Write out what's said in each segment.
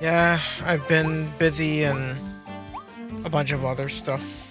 Yeah, I've been busy and a bunch of other stuff.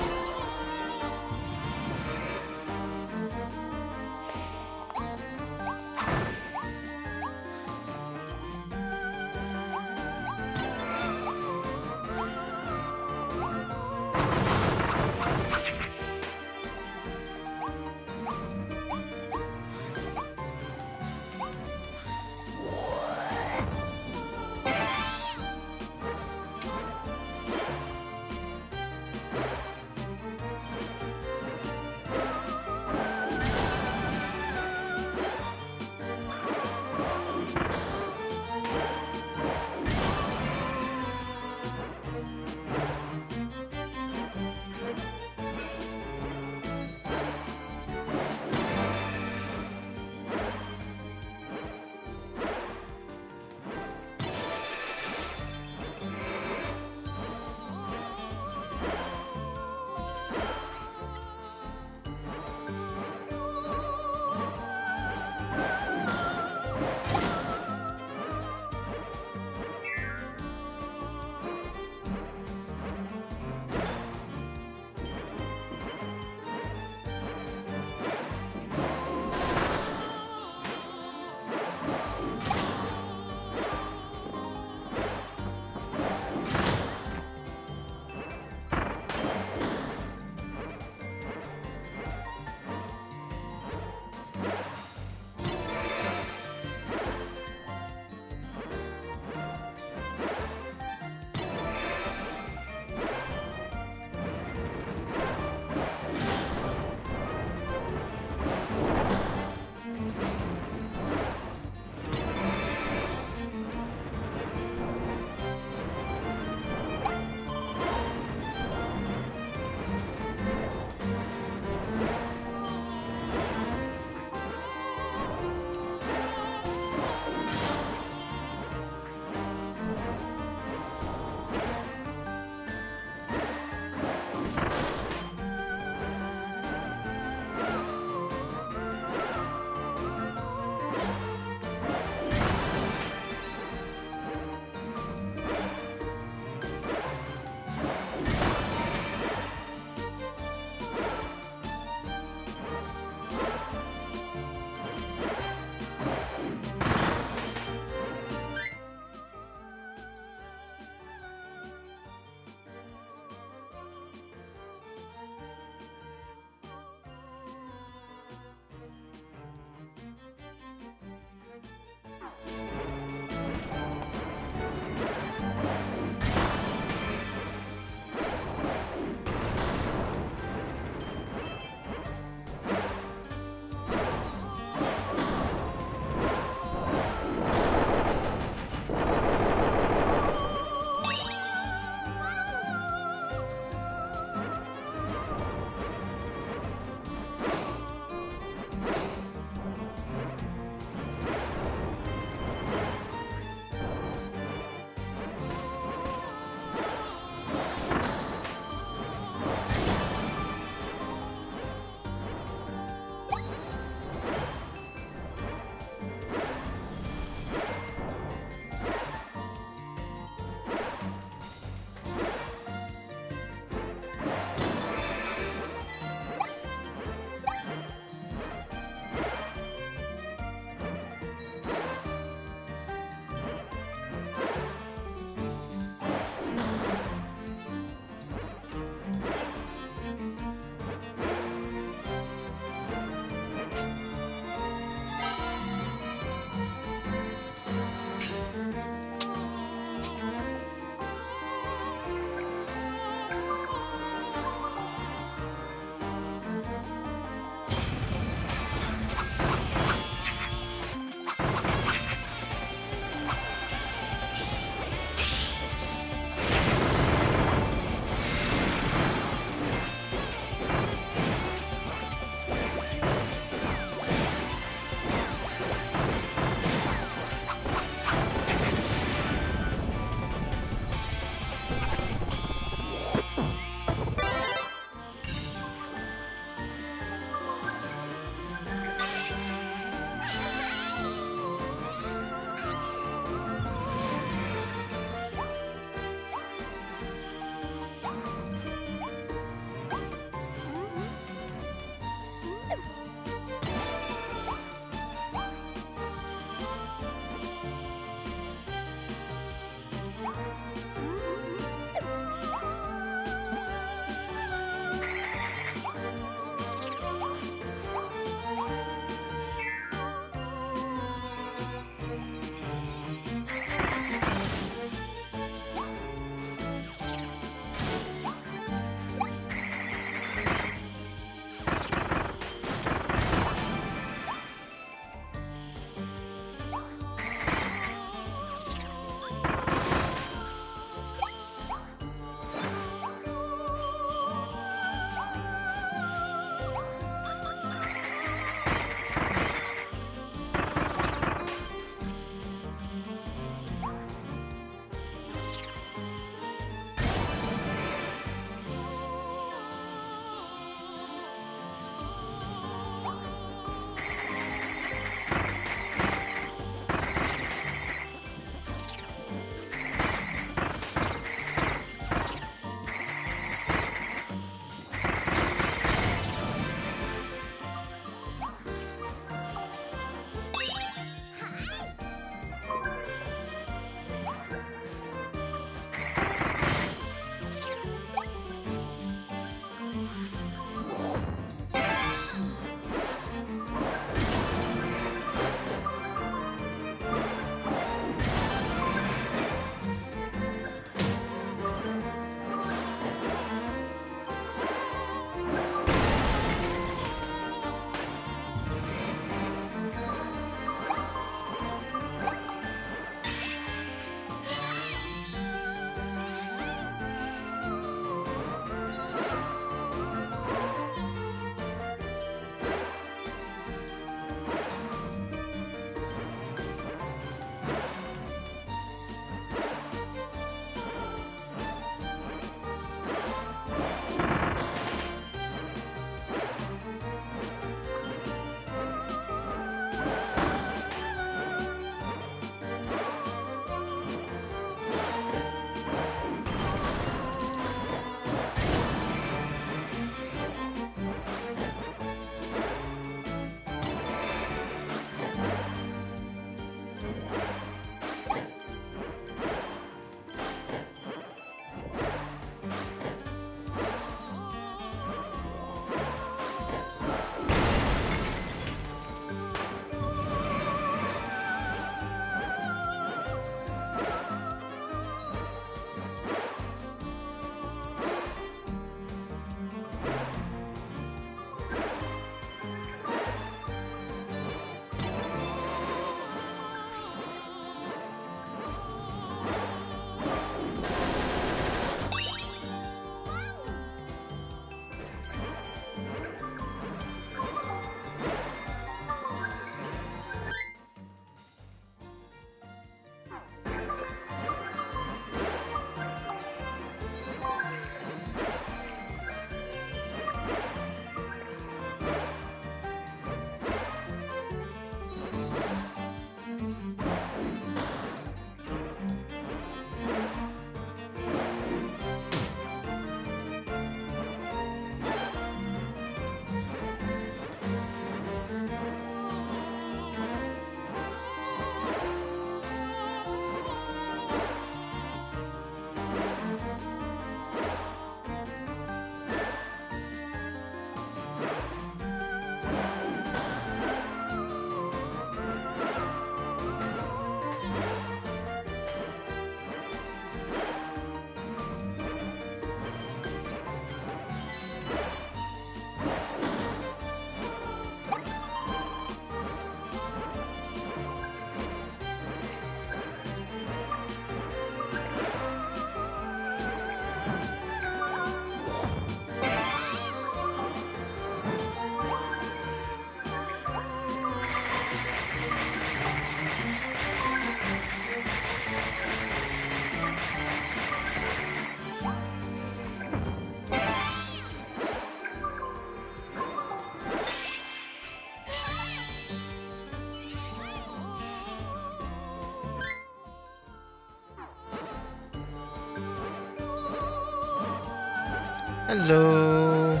Hello.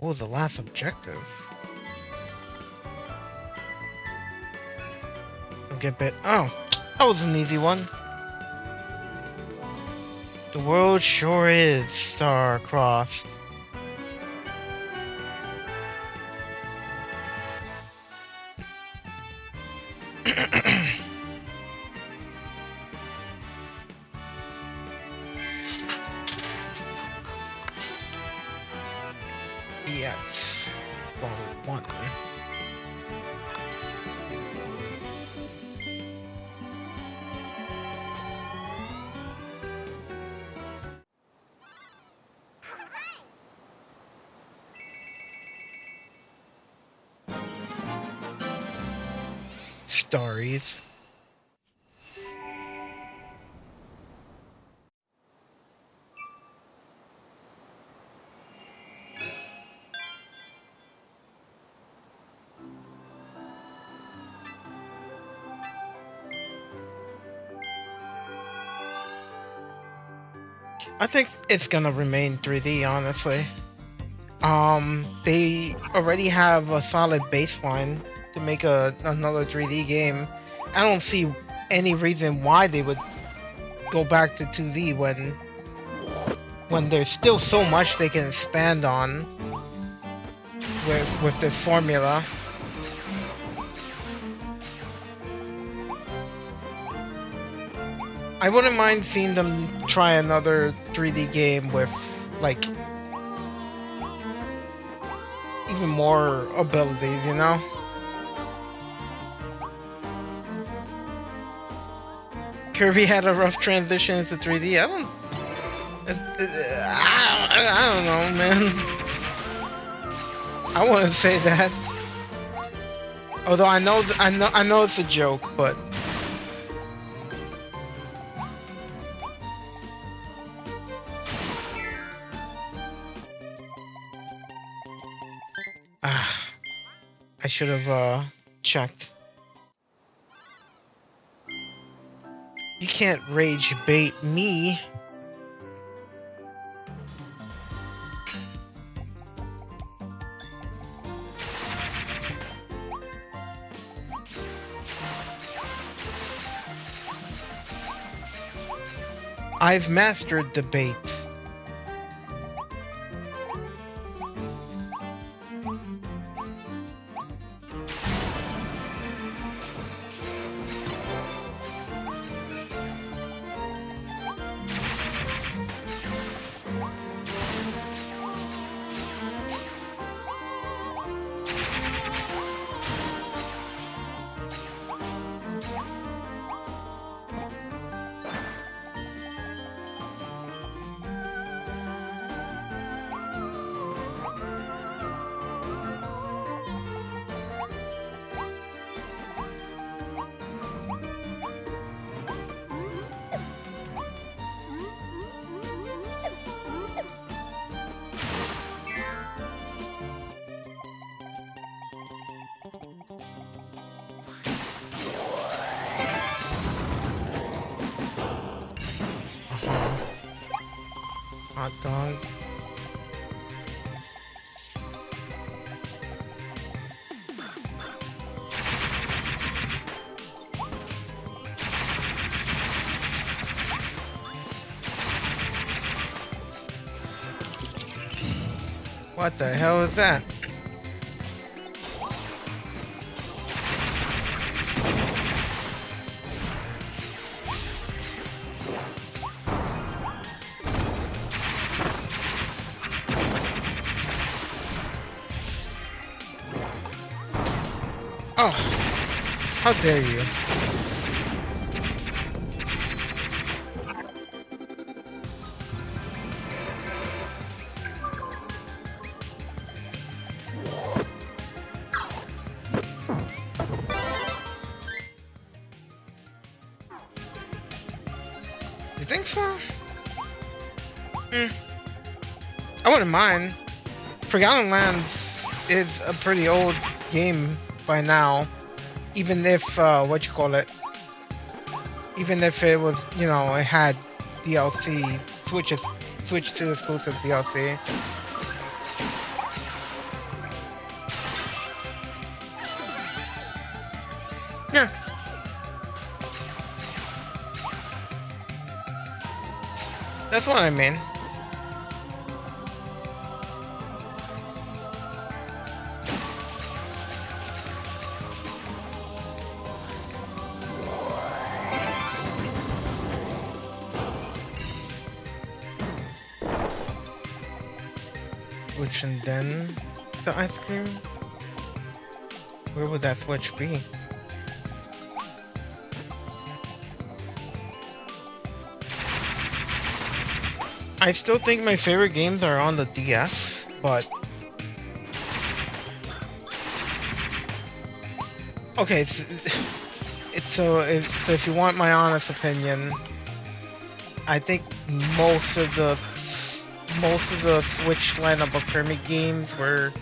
Oh, the last objective. Don't get bit. Oh, that was an easy one. The world sure is star-crossed. Yes. One. Stories. I think it's gonna remain 3D, honestly. They already have a solid baseline to make another 3D game. I don't see any reason why they would go back to 2D when there's still so much they can expand on with this formula. I wouldn't mind seeing them try another 3D game with, like, even more abilities, you know? Kirby had a rough transition into 3D. I don't know, man. I wouldn't say that. Although I know it's a joke, but I should have checked. You can't rage bait me. I've mastered the bait. Hot dog. What the hell is that? Oh, how dare you? Well, I wouldn't mind. Forgotten Lands is a pretty old game by now. Even if, even if it was, you know, it had DLC, Switch 2 exclusive DLC. Yeah. That's what I mean. Switch and then the ice cream? Where would that switch be? I still think my favorite games are on the DS, but... Okay, so if you want my honest opinion, I think most of the Switch lineup of Kirby games were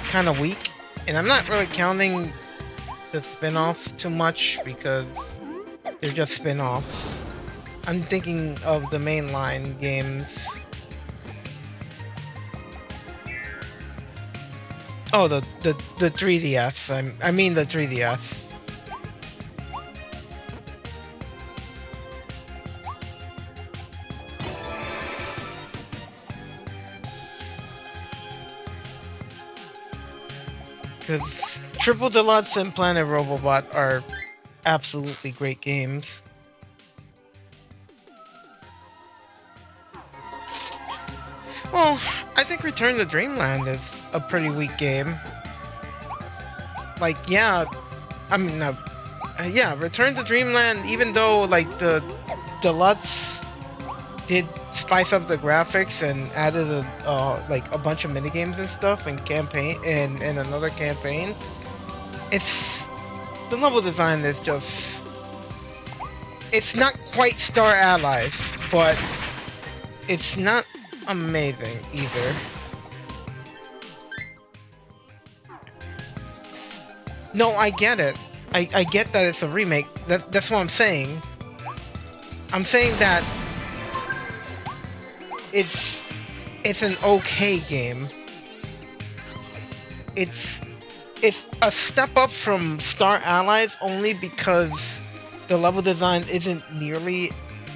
kind of weak, and I'm not really counting the spin-offs too much because they're just spin-offs. I'm thinking of the mainline games. Oh, the 3DS. I mean the 3DS. Because Triple Deluxe and Planet Robobot are absolutely great games. Well, I think Return to Dreamland is a pretty weak game. Like, yeah, I mean, yeah, Return to Dreamland, even though, like, the Deluxe did spice up the graphics and added like a bunch of minigames and stuff and campaign and another campaign, the level design is just, it's not quite Star Allies, but it's not amazing either. No, I get it. I get that it's a remake. That's what I'm saying. I'm saying that it's an okay game. It's a step up from Star Allies only because the level design isn't nearly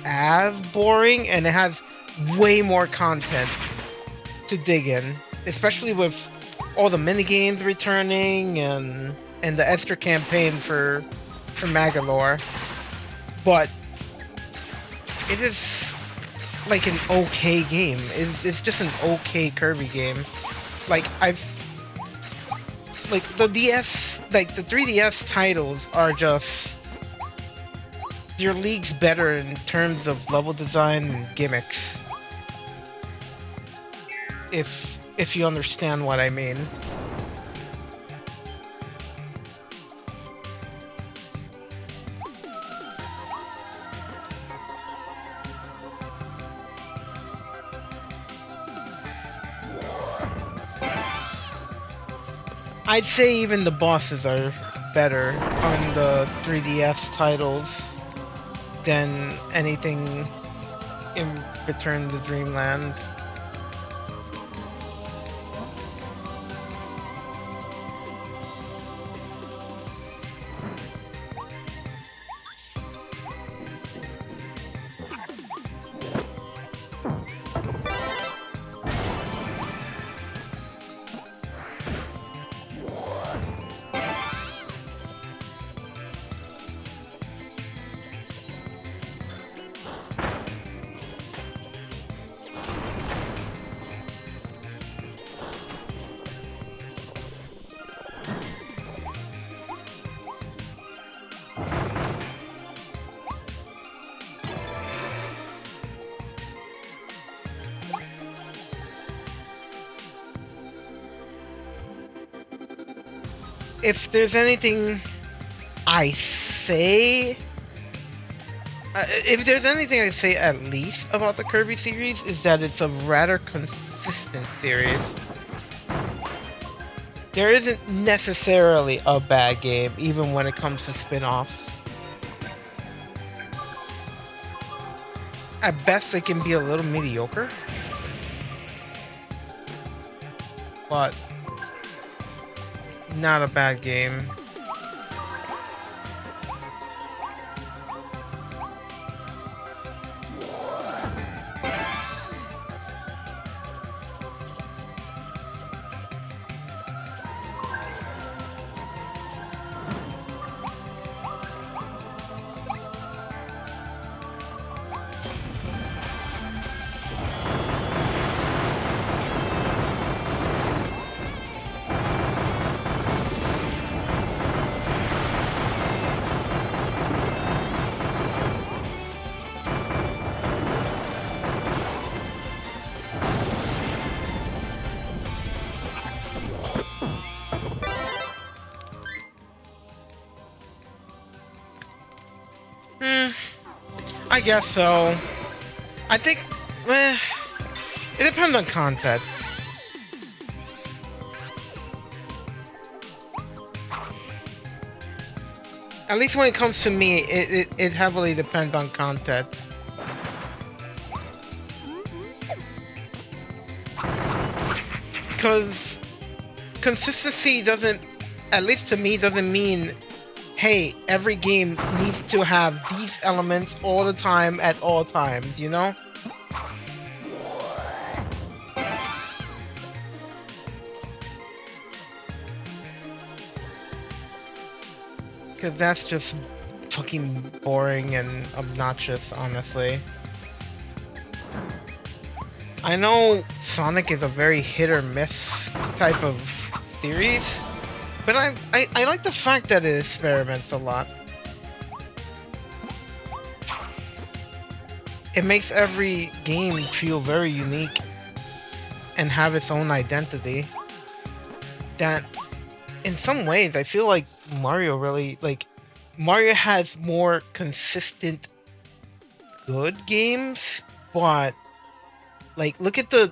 as boring and it has way more content to dig in, especially with all the minigames returning and the extra campaign for Magalore. But it is like an okay game. It's just an okay Kirby game. Like the DS, like the 3DS titles are just, they're leagues better in terms of level design and gimmicks. If you understand what I mean. I'd say even the bosses are better on the 3DS titles than anything in Return to Dreamland. If there's anything I say If there's anything I'd say at least about the Kirby series, is that it's a rather consistent series. There isn't necessarily a bad game, even when it comes to spin-offs. At best, they can be a little mediocre. But not a bad game. I guess so. I think, it depends on context. At least when it comes to me, it heavily depends on context. Because consistency doesn't, at least to me, doesn't mean, hey, every game needs to have these elements all the time at all times, you know? Because that's just fucking boring and obnoxious, honestly. I know Sonic is a very hit or miss type of series, but I like the fact that it experiments a lot. It makes every game feel very unique and have its own identity. That, in some ways, I feel like Mario really, like, Mario has more consistent good games, but like look at the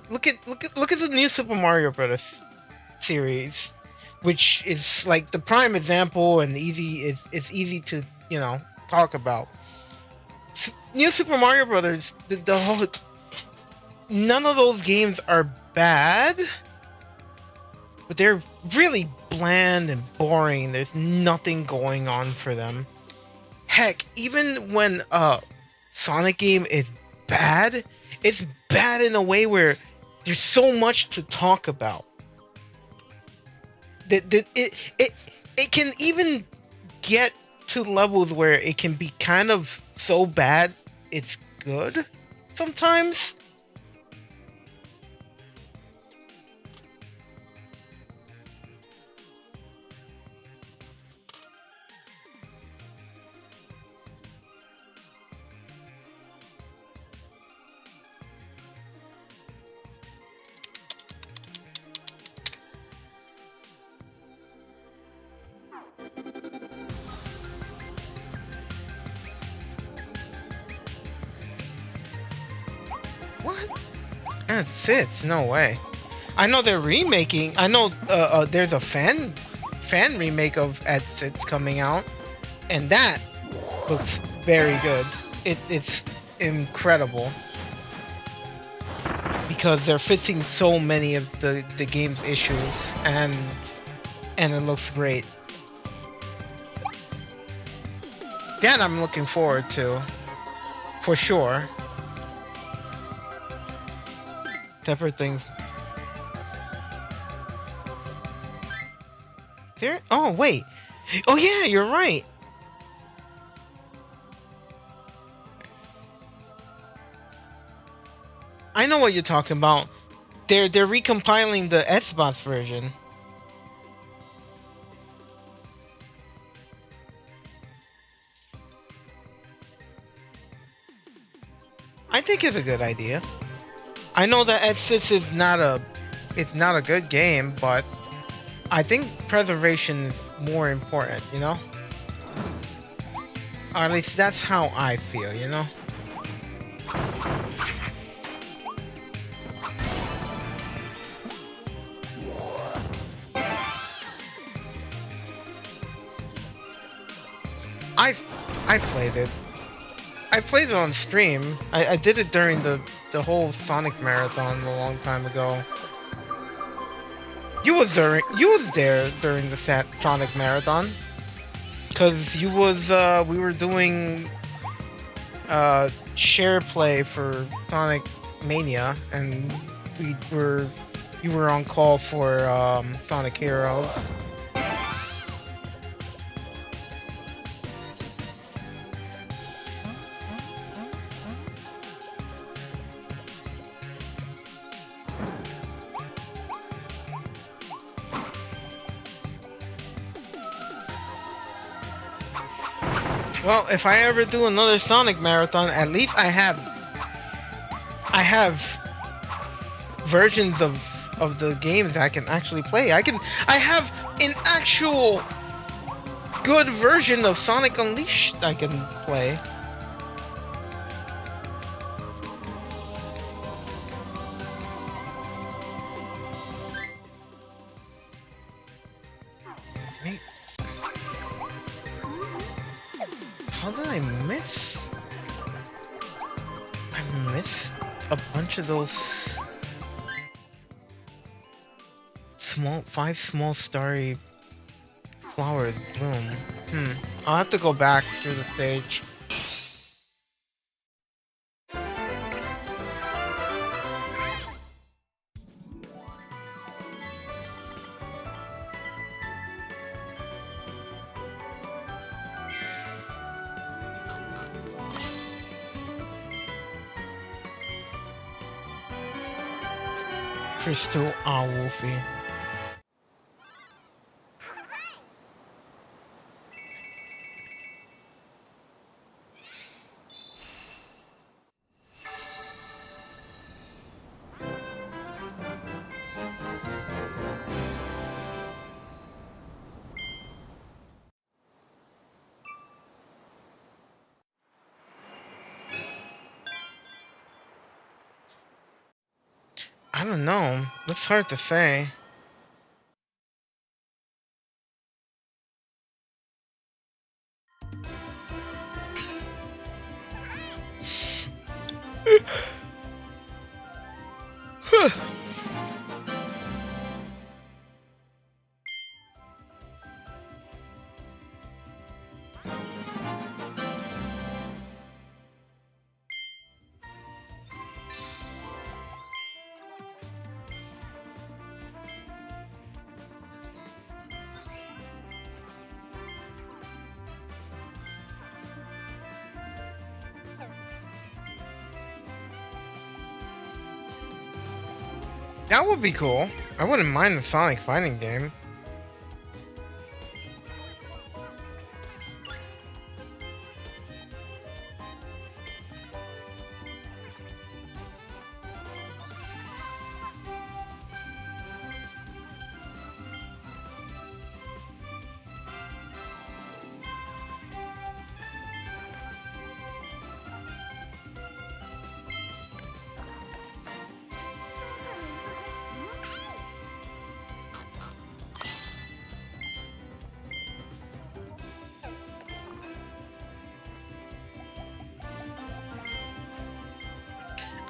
new Super Mario Bros. Series, which is like the prime example and it's easy to, you know, talk about. New Super Mario Brothers, the whole, none of those games are bad, but they're really bland and boring. There's nothing going on for them. Heck, even when Sonic game is bad, it's bad in a way where there's so much to talk about. It can even get to levels where it can be kind of so bad it's good sometimes. What? That's it. No way. I know they're remaking. I know there's a fan remake of Ed Sits coming out, and that looks very good. It's incredible because they're fixing so many of the game's issues, and it looks great. That I'm looking forward to, for sure. Separate things. There? Oh, wait. Oh, yeah, you're right. I know what you're talking about. They're recompiling the Xbox version. I think it's a good idea. I know that Exodus is not a good game, but I think preservation is more important, you know? Or at least that's how I feel, you know? I've I played it. I played it on stream. I did it during the whole Sonic marathon a long time ago. You was there during the Sonic marathon, cause we were doing share play for Sonic Mania, and you were on call for Sonic Heroes. Well, if I ever do another Sonic marathon, at least I have versions of the games I can actually play. I have an actual good version of Sonic Unleashed I can play. Wait. How did I miss? I missed a bunch of those five small starry flowers bloom. I'll have to go back through the stage. Crystal Wolfie. I don't know. That's hard to say. That would be cool. I wouldn't mind the Sonic fighting game.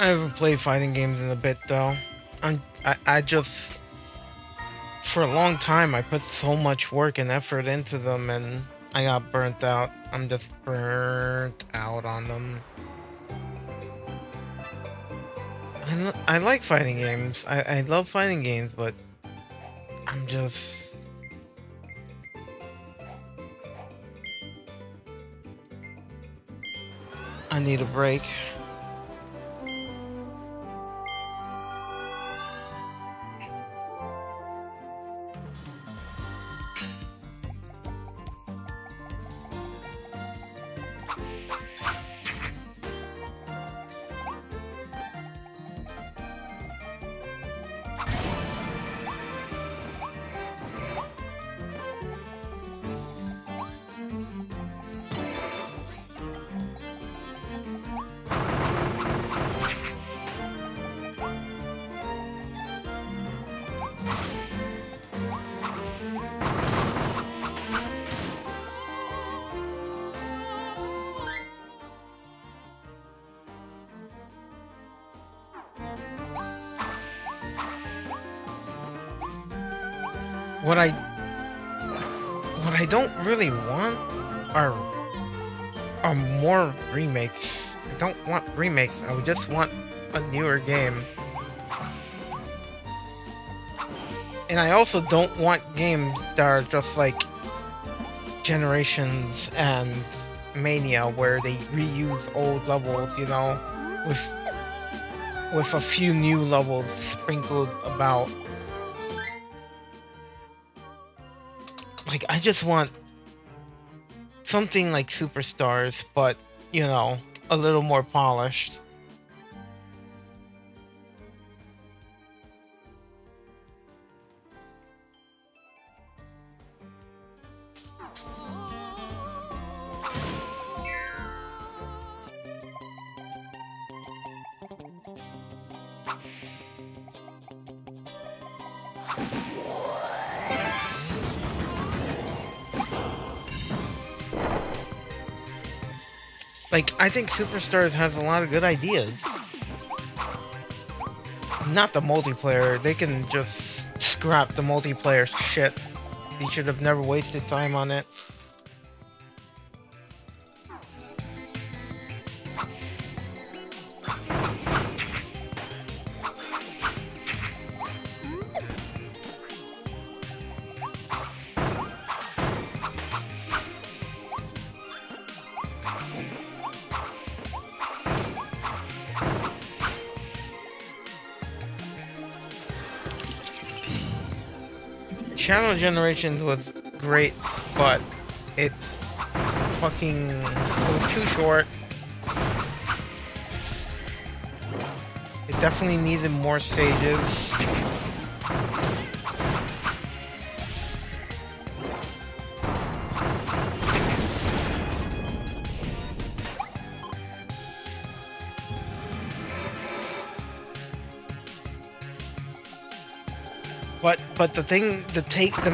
I haven't played fighting games in a bit though. I just, for a long time I put so much work and effort into them and I got burnt out. I'm just burnt out on them. I like fighting games. I love fighting games, but I'm just... I need a break. what I don't really want are more remakes. I don't want remakes. I would just want a newer game. And I also don't want games that are just like Generations and Mania, where they reuse old levels, you know, with a few new levels sprinkled about. Like, I just want something like Superstars, but, you know, a little more polished. Like, I think Superstars has a lot of good ideas. Not the multiplayer. They can just scrap the multiplayer shit. They should have never wasted time on it. Shadow Generations was great, but it was too short. It definitely needed more stages. But the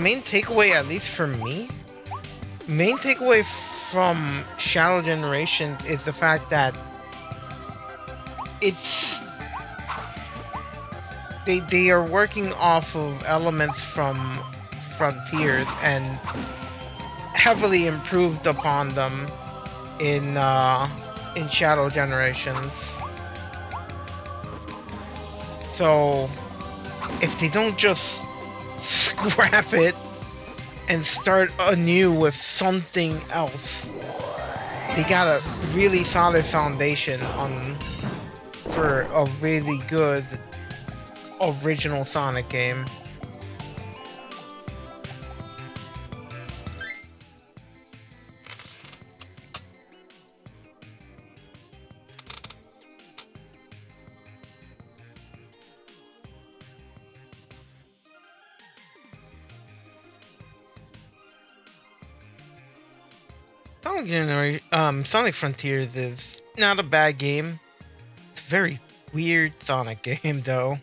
main takeaway, at least for me, main takeaway from Shadow Generation is the fact that they are working off of elements from Frontiers and heavily improved upon them in Shadow Generations. So if they don't just scrap it and start anew with something else, they got a really solid foundation for a really good original Sonic game. Sonic Frontiers is not a bad game. It's a very weird Sonic game, though.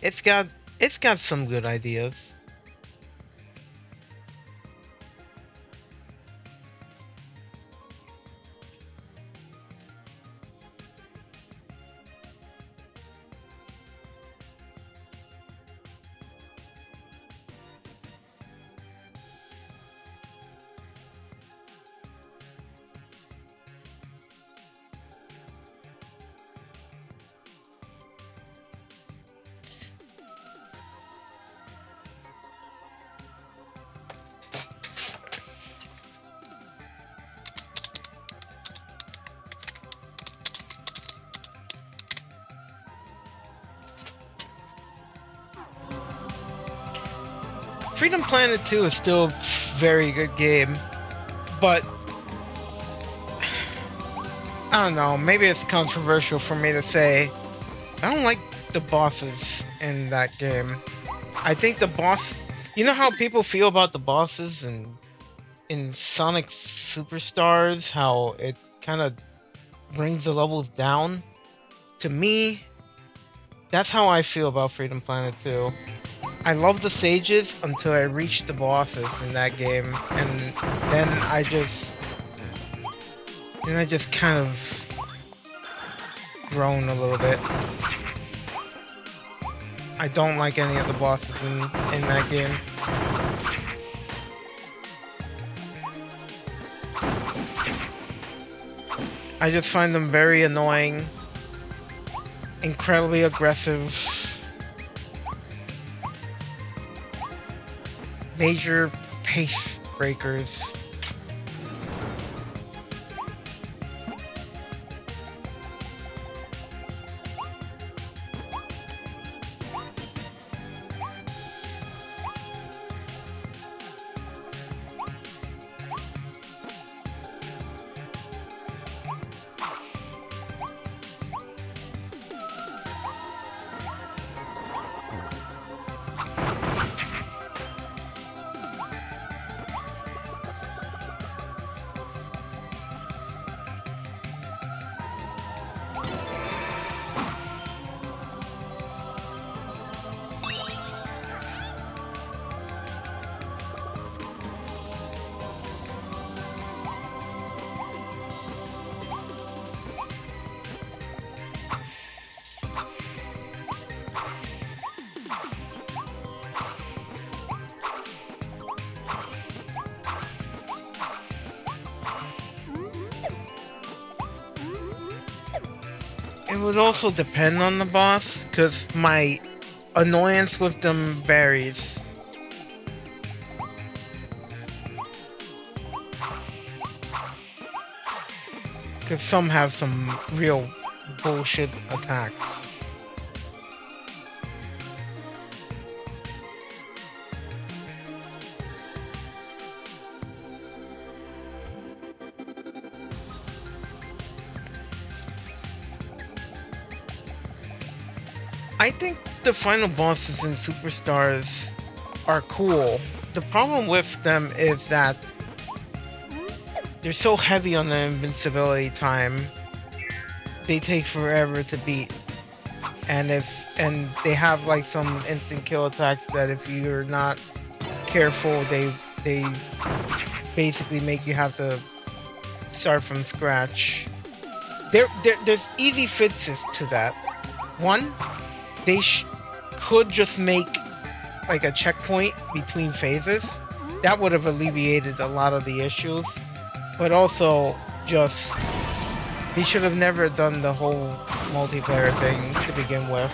It's got some good ideas. Freedom Planet 2 is still a very good game, but I don't know, maybe it's controversial for me to say. I don't like the bosses in that game. I think the boss, you know how people feel about the bosses in Sonic Superstars, how it kind of brings the levels down? To me, that's how I feel about Freedom Planet 2. I love the stages until I reach the bosses in that game, and then I just kind of groan a little bit. I don't like any of the bosses in that game. I just find them very annoying, incredibly aggressive, major pace breakers. It would also depend on the boss, because my annoyance with them varies. Because some have some real bullshit attacks. I think the final bosses in Superstars are cool. The problem with them is that they're so heavy on the invincibility time. They take forever to beat. And they have like some instant kill attacks that if you're not careful, they basically make you have to start from scratch. There's easy fixes to that. One, they could just make like a checkpoint between phases. That would have alleviated a lot of the issues. But also, just they should have never done the whole multiplayer thing to begin with.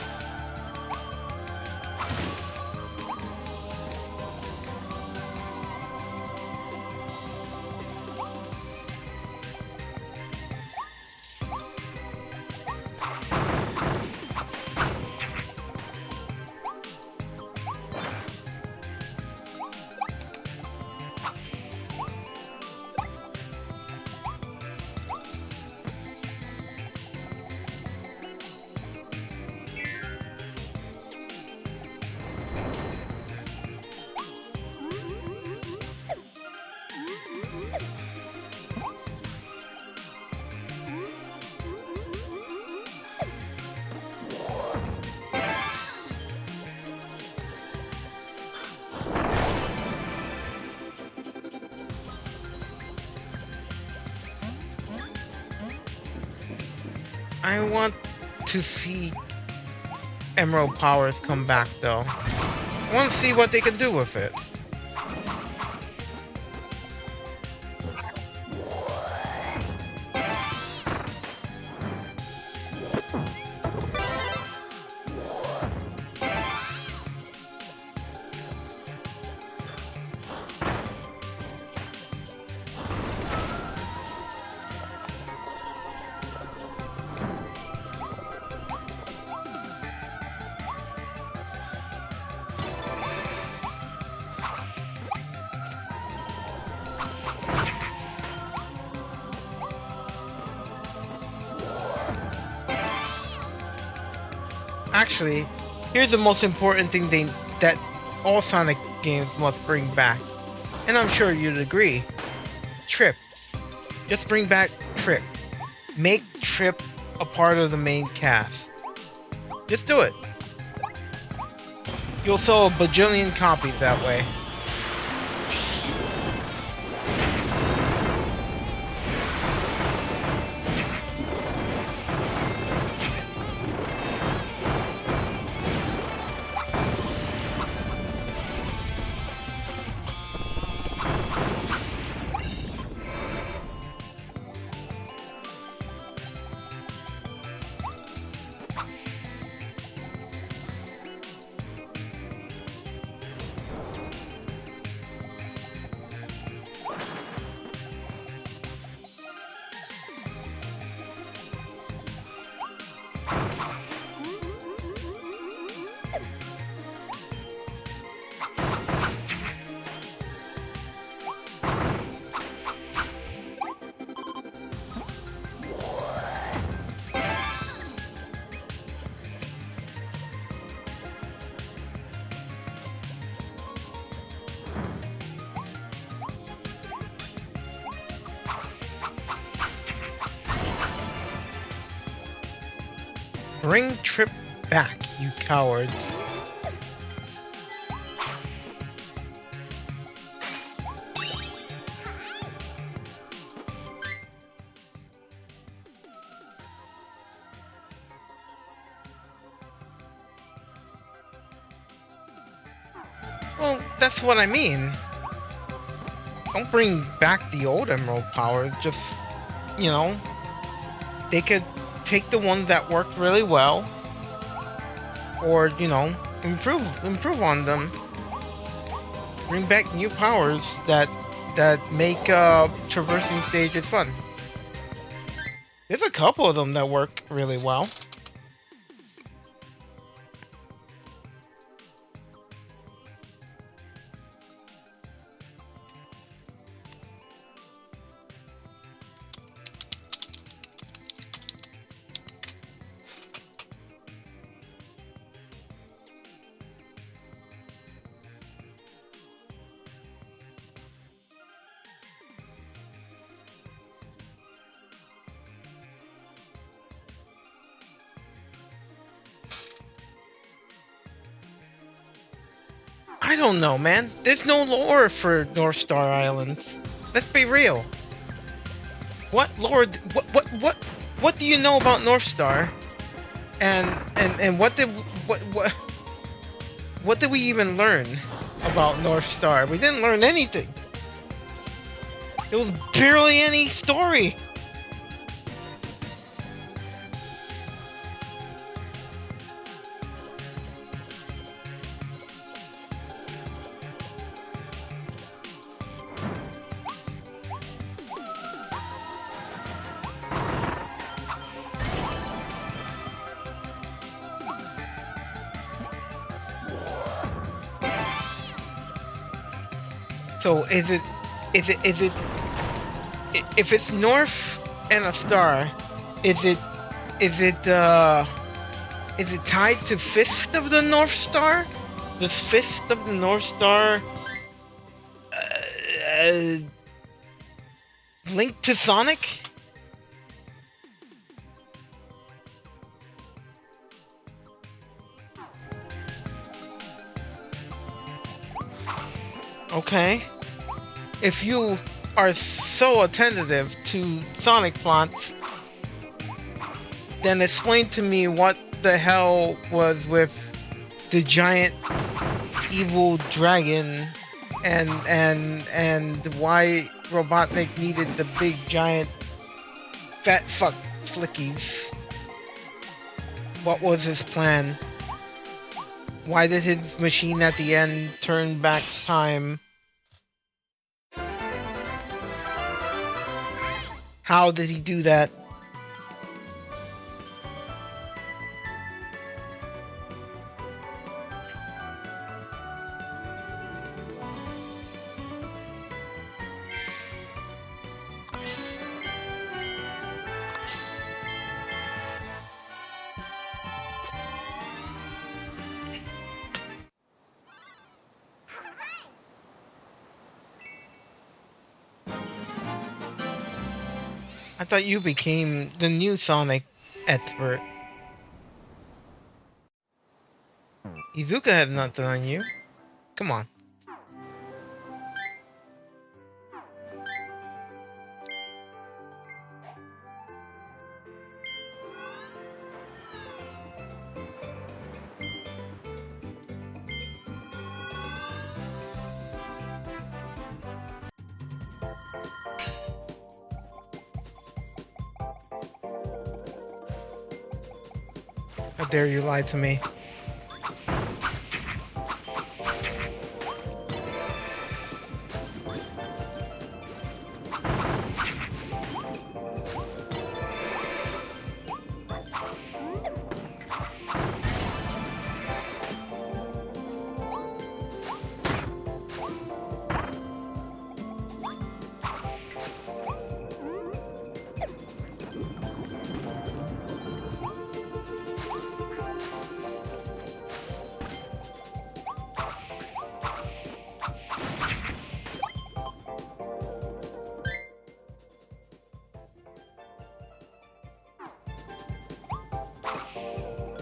I want to see Emerald Powers come back though. I want to see what they can do with it. Actually, here's the most important thing that all Sonic games must bring back. And I'm sure you'd agree. Trip. Just bring back Trip. Make Trip a part of the main cast. Just do it. You'll sell a bajillion copies that way. Bring Trip back, you cowards. Well, that's what I mean. Don't bring back the old Emerald powers, just, you know, they could take the ones that worked really well, or, you know, improve on them. Bring back new powers that make traversing stages fun. There's a couple of them that work really well. I don't know, man. There's no lore for North Star Island. Let's be real. What lore? What do you know about North Star? And what did we even learn about North Star? We didn't learn anything. There was barely any story. So is it if it's North and a star, is it tied to Fist of the North Star? The Fist of the North Star linked to Sonic? Okay. If you are so attentive to Sonic plots, then explain to me what the hell was with the giant evil dragon and why Robotnik needed the big giant fat fuck flickies. What was his plan? Why did his machine at the end turn back time? How did he do that? I thought you became the new Sonic expert. Izuka has nothing on you. Come on. How dare you lie to me?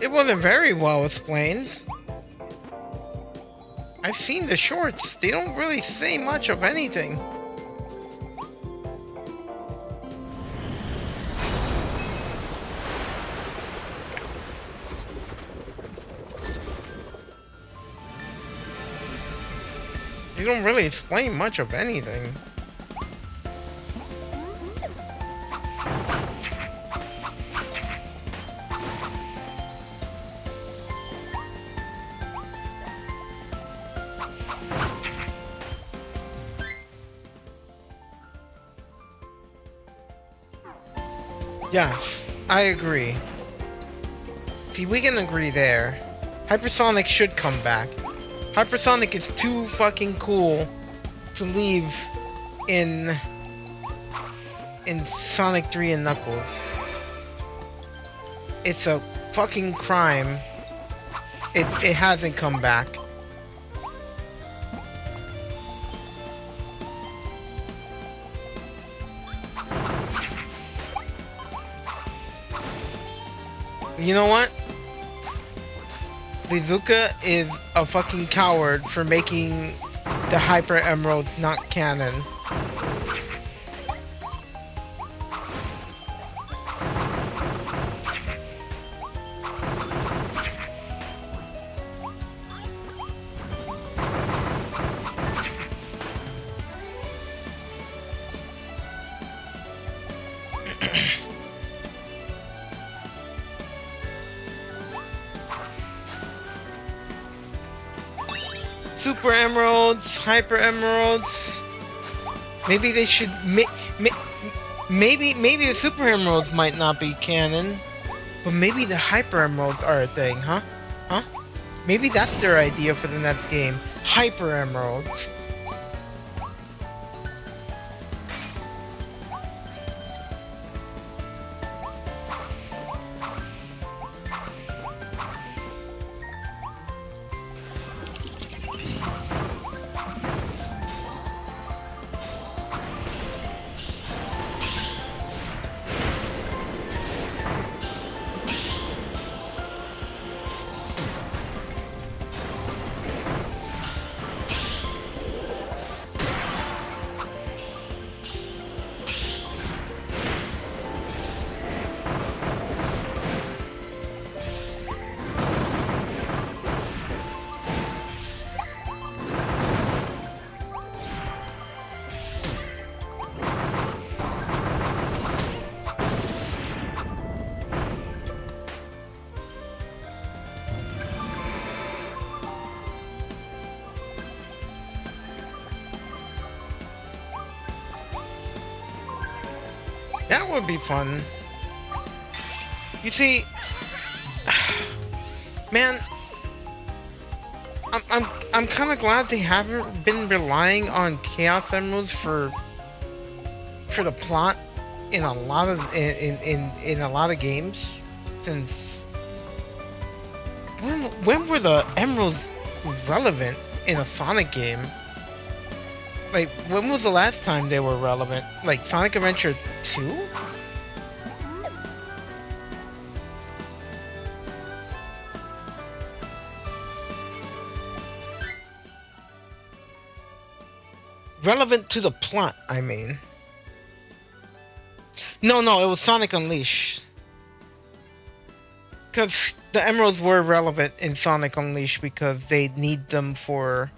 It wasn't very well explained. I've seen the shorts. They don't really say much of anything. They don't really explain much of anything. Yes, I agree. See, we can agree there. Hypersonic should come back. Hypersonic is too fucking cool to leave in Sonic 3 and Knuckles. It's a fucking crime. It hasn't come back. You know what? Lizuka is a fucking coward for making the Hyper Emeralds not canon. Super Emeralds, Hyper Emeralds. Maybe they should. Maybe the Super Emeralds might not be canon, but maybe the Hyper Emeralds are a thing, huh? Huh? Maybe that's their idea for the next game. Hyper Emeralds. That would be fun. You see, man, I'm kind of glad they haven't been relying on Chaos Emeralds for the plot in a lot of in a lot of games. Since when were the emeralds relevant in a Sonic game? Like, when was the last time they were relevant? Like, Sonic Adventure 2? Relevant to the plot, I mean. No, it was Sonic Unleashed. Because the emeralds were relevant in Sonic Unleashed because they need them for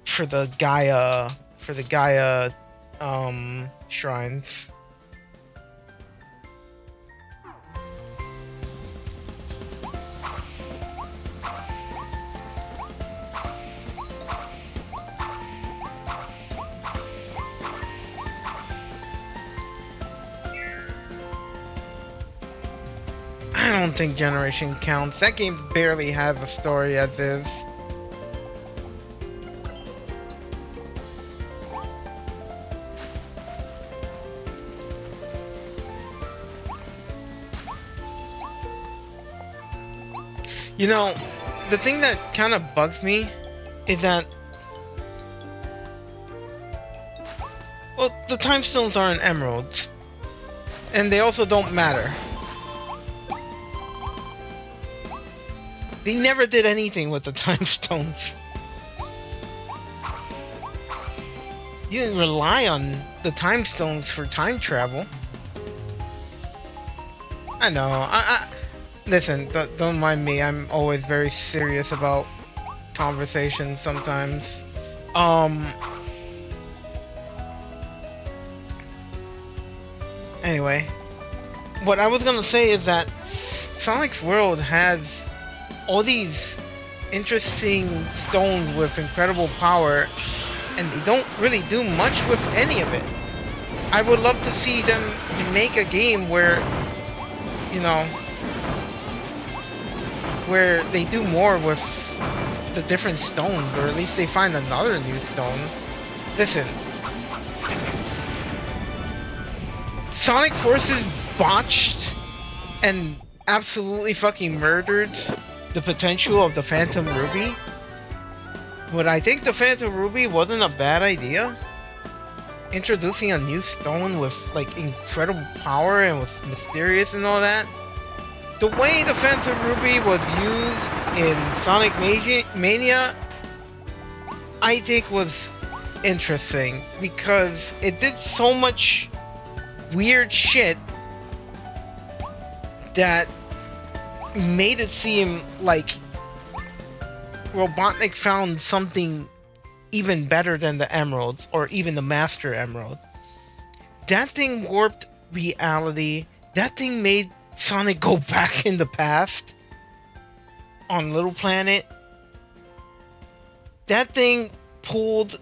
the Gaia shrines. I don't think Generation counts. That game barely has a story as is. You know, the thing that kind of bugs me is that, well, the time stones aren't emeralds, and they also don't matter. They never did anything with the time stones. You didn't rely on the time stones for time travel. I know. Listen, don't mind me. I'm always very serious about conversations sometimes. Anyway, what I was gonna say is that Sonic's world has all these interesting stones with incredible power, and they don't really do much with any of it. I would love to see them make a game where, you know, where they do more with the different stones, or at least they find another new stone. Listen, Sonic Forces botched and absolutely fucking murdered the potential of the Phantom Ruby. But I think the Phantom Ruby wasn't a bad idea. Introducing a new stone with like incredible power and with mysterious and all that. The way the Phantom Ruby was used in Sonic Mania, I think was interesting because it did so much weird shit that made it seem like Robotnik found something even better than the emeralds, or even the Master Emerald. That thing warped reality. That thing made Sonic go back in the past on Little Planet. That thing pulled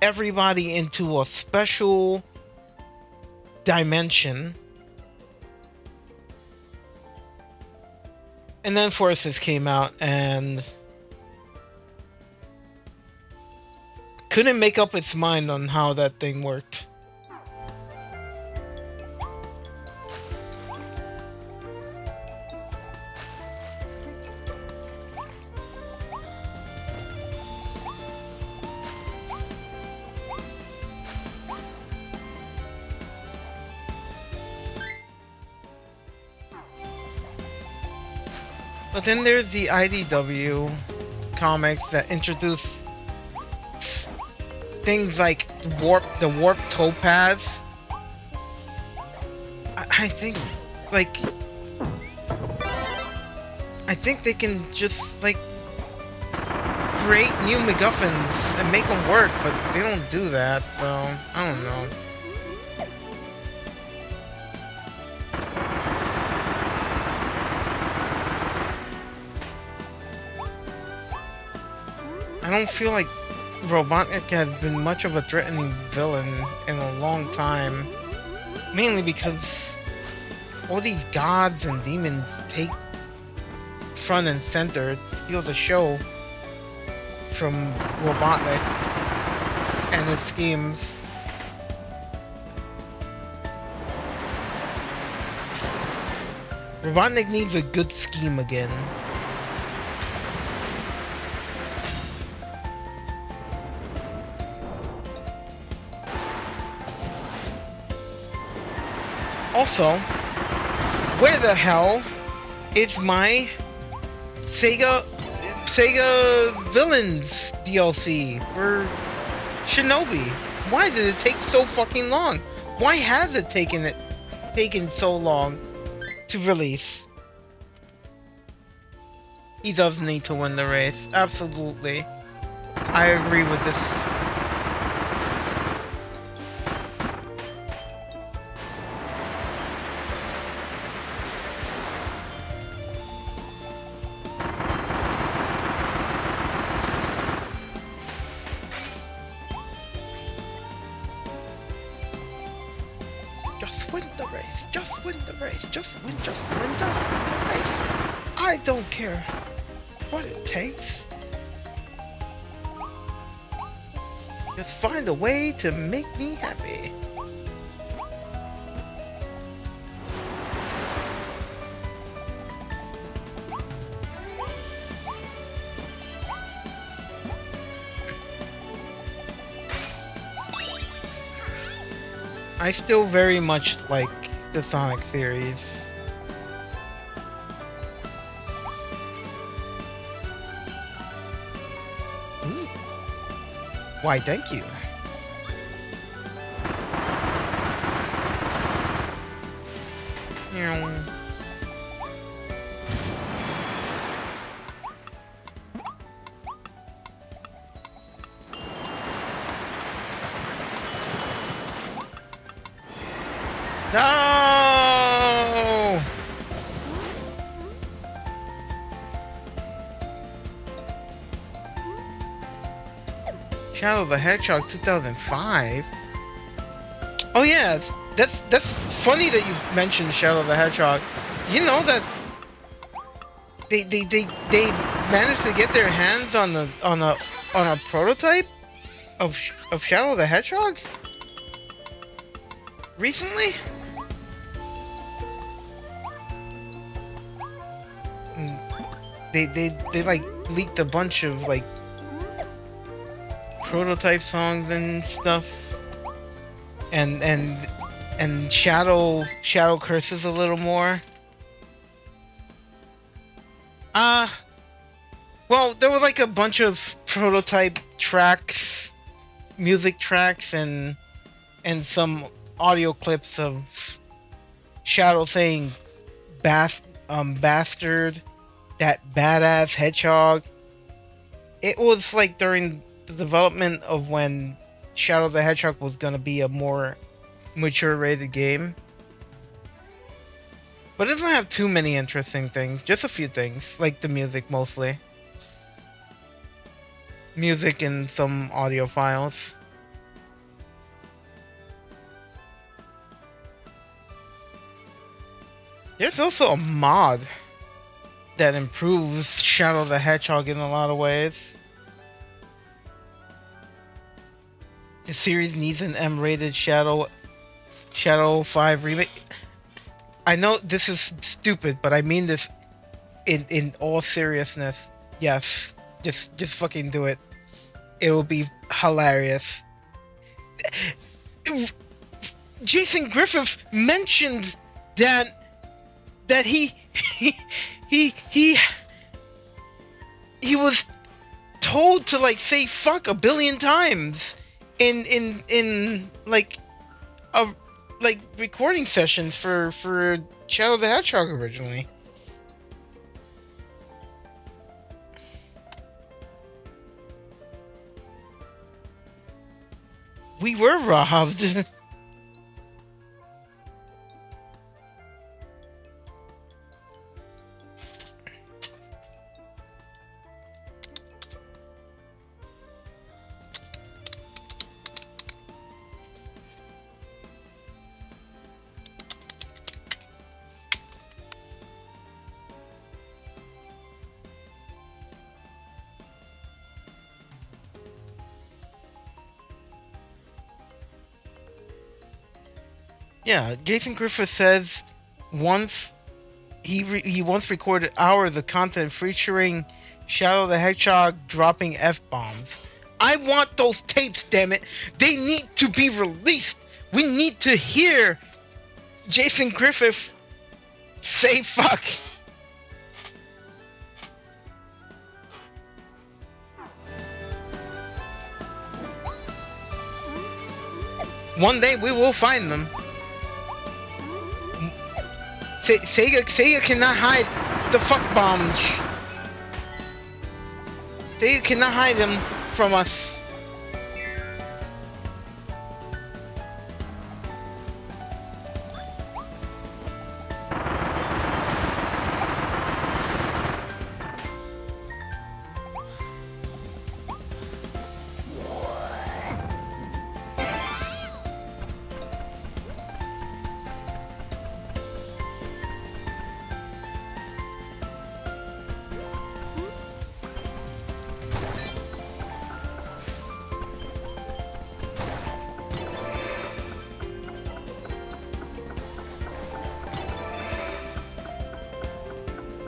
everybody into a special dimension. And then Forces came out and couldn't make up its mind on how that thing worked. But then there's the IDW comics that introduce things like the warp topaz. I think they can just like create new MacGuffins and make them work, but they don't do that, so I don't know. I don't feel like Robotnik has been much of a threatening villain in a long time. Mainly because all these gods and demons take front and center, steal the show from Robotnik and his schemes. Robotnik needs a good scheme again. Also, where the hell is my Sega Villains DLC for Shinobi? Why did it take so fucking long? Why has it taken so long to release? He does need to win the race. Absolutely. I agree with this. Just win the race. Just win the race. Just win the race. I don't care what it takes. Just find a way to make me happy. I still very much like the Sonic series. Why, thank you. No! Shadow the Hedgehog 2005? Oh yeah, that's funny that you mentioned Shadow the Hedgehog. You know that they managed to get their hands on a prototype of Shadow the Hedgehog recently? They like leaked a bunch of like prototype songs and stuff, and Shadow curses a little more. Well, there was like a bunch of prototype tracks, music tracks, and some audio clips of Shadow saying bastard, that badass hedgehog. It was like during the development of when Shadow the Hedgehog was gonna be a more mature rated game. But it doesn't have too many interesting things, just a few things, like the music mostly. Music and some audio files. There's also a mod that improves Shadow the Hedgehog in a lot of ways. The series needs an M-rated Shadow 5 remake. I know this is stupid, but I mean this in all seriousness. Yes, just fucking do it. It will be hilarious. Jason Griffith mentioned that he was told to like say fuck a billion times in like recording sessions for Shadow the Hedgehog originally. We were robbed. Yeah, Jason Griffith says once he once recorded hours of content featuring Shadow the Hedgehog dropping F-bombs. I want those tapes, damn it! They need to be released! We need to hear Jason Griffith say fuck! One day we will find them. Sega cannot hide the fuck bombs. Sega cannot hide them from us.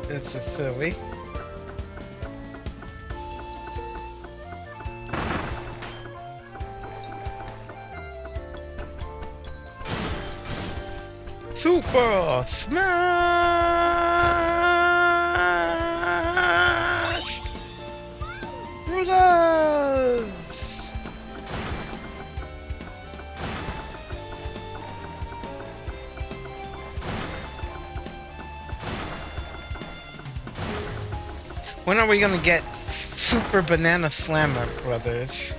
This is silly. Super Smash Brothers! When are we gonna get Super Banana Slammer, brothers?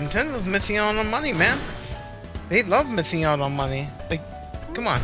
Nintendo's missing out on money, man. They love missing out on money. Like, come on.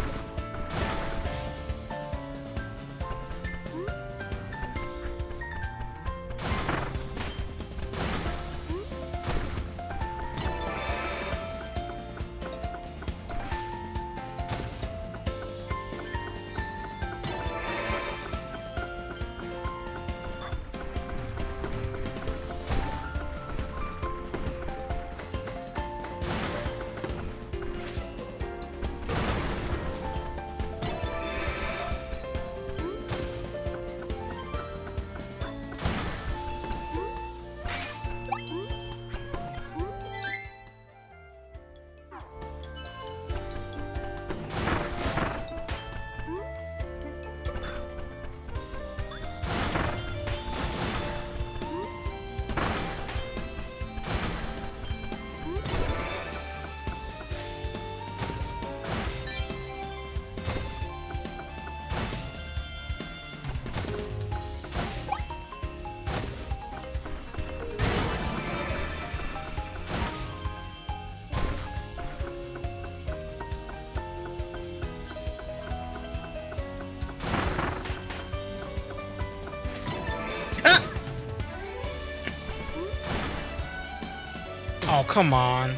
Oh, come on.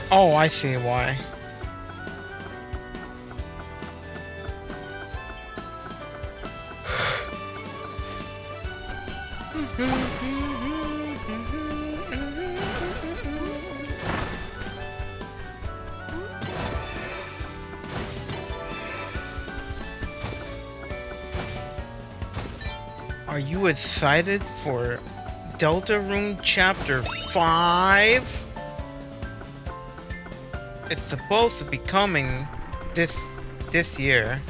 Oh, I see why. Are you excited for Deltarune Chapter 5? It's supposed to be coming this year.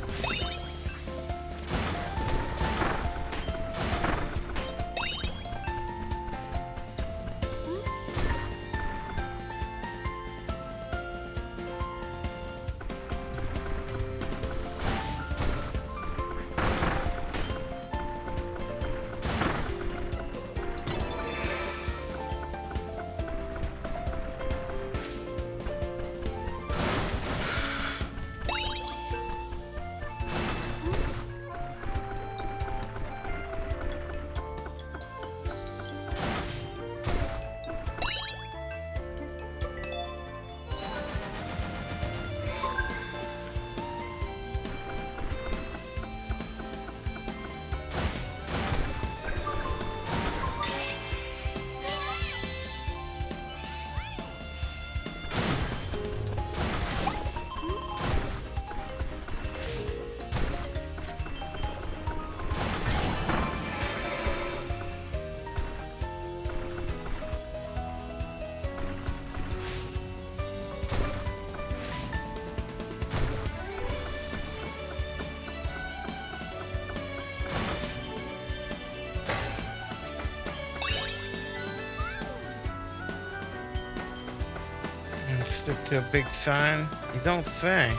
Stick to a big sign? You don't say.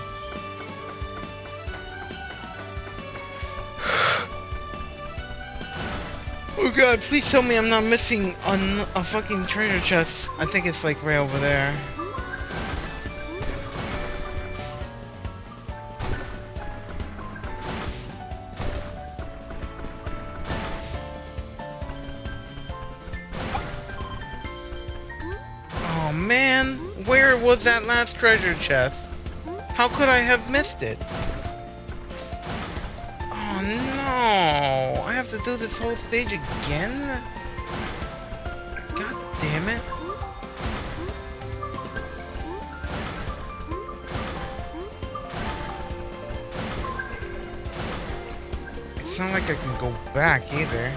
Oh god, please tell me I'm not missing a fucking treasure chest. I think it's like right over there. Oh man, where was that last treasure chest? How could I have missed it? Oh no, I have to do this whole stage again? Damn it. It's not like I can go back either.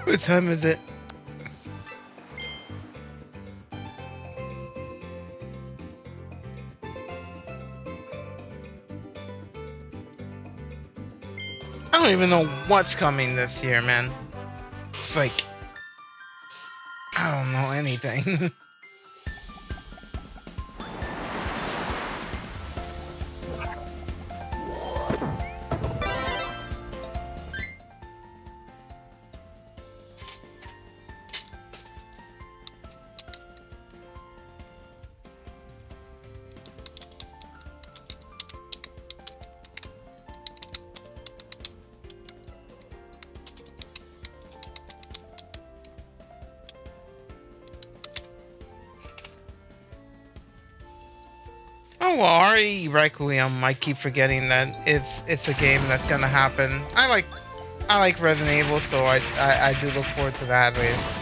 What time is it? I don't even know what's coming this year, man. It's like, I don't know anything. Oh well, RE Requiem. I keep forgetting that it's a game that's gonna happen. I like Resident Evil, so I do look forward to that at least.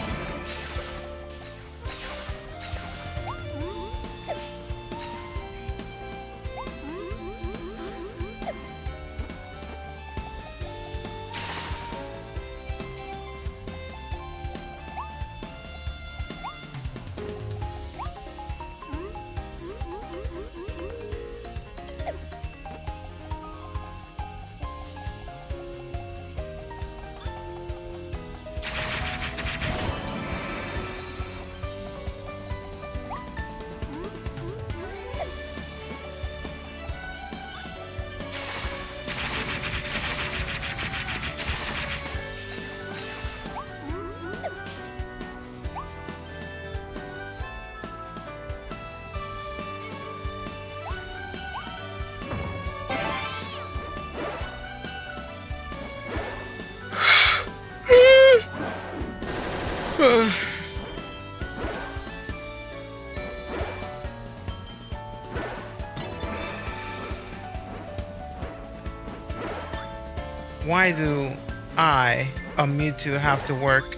Why do I, a Mewtwo, have to work?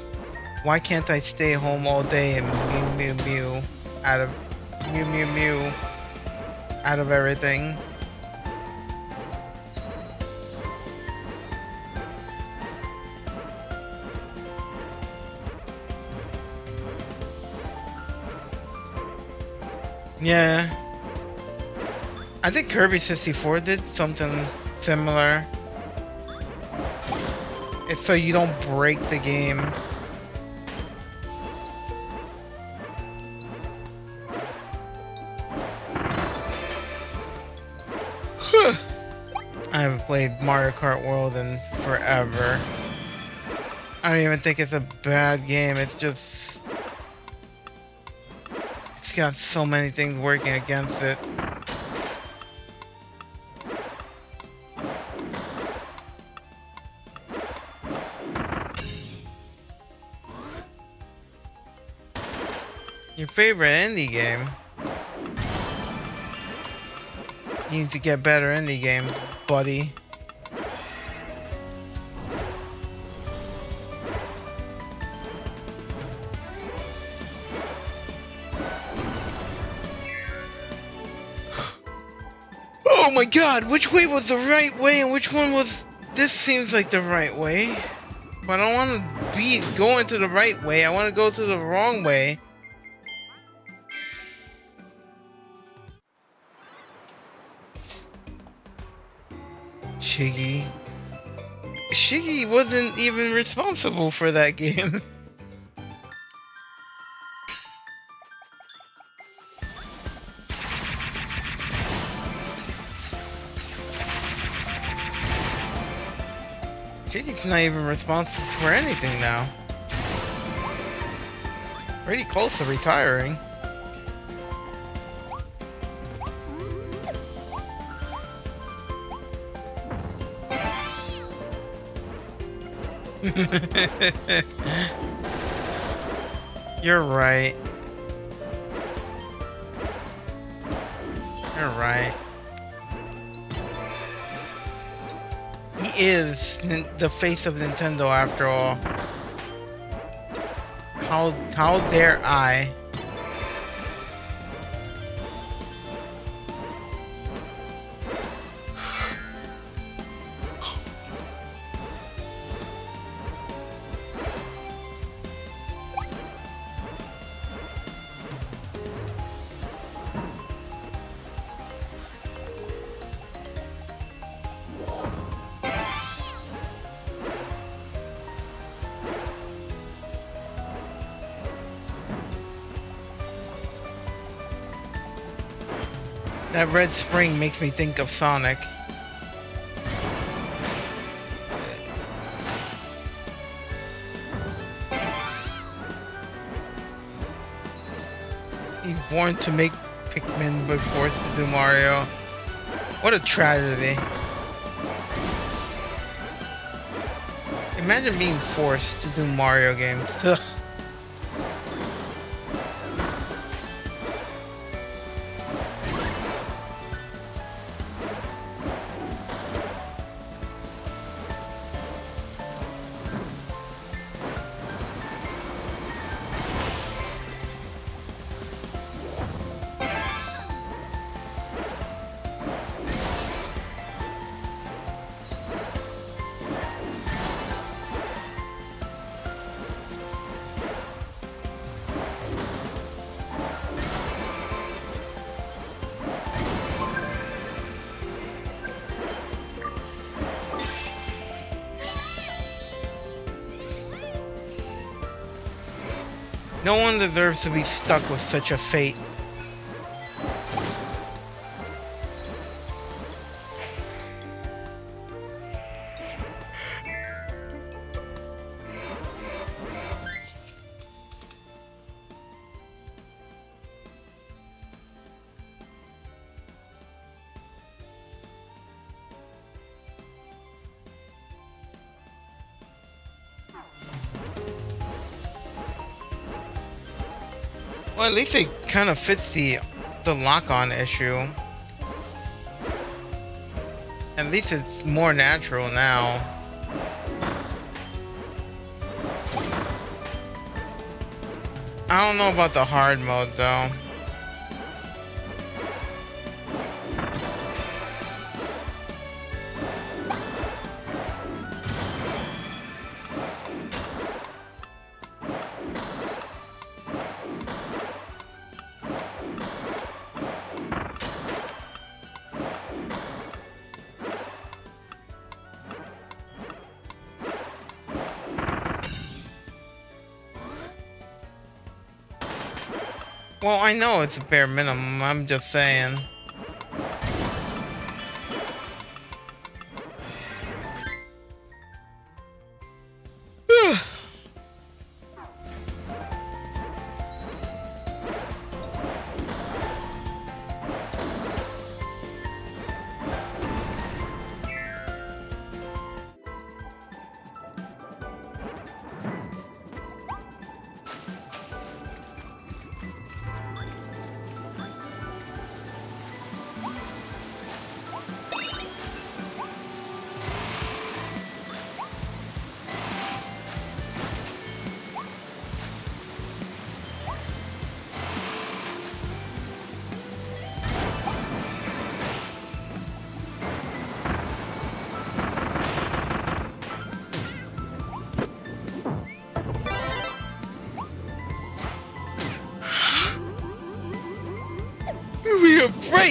Why can't I stay home all day and mew out of mew out of everything? Yeah. I think Kirby 64 did something similar. It's so you don't break the game. I haven't played Mario Kart World in forever. I don't even think it's a bad game. It's just it's got so many things working against it. Your favorite indie game? You need to get better indie game, buddy. Oh my god, which way was the right way and which one was... This seems like the right way. But I don't want to be going to the right way, I want to go to the wrong way. Shiggy wasn't even responsible for that game. Shiggy's not even responsible for anything now. Pretty close to retiring. You're right. You're right. He is the face of Nintendo after all. How dare I? That red spring makes me think of Sonic. He's born to make Pikmin but forced to do Mario. What a tragedy. Imagine being forced to do Mario games. Ugh. No one deserves to be stuck with such a fate. Well, at least it kind of fits the lock-on issue. At least it's more natural now. I don't know about the hard mode though. Well, I know it's a bare minimum, I'm just saying.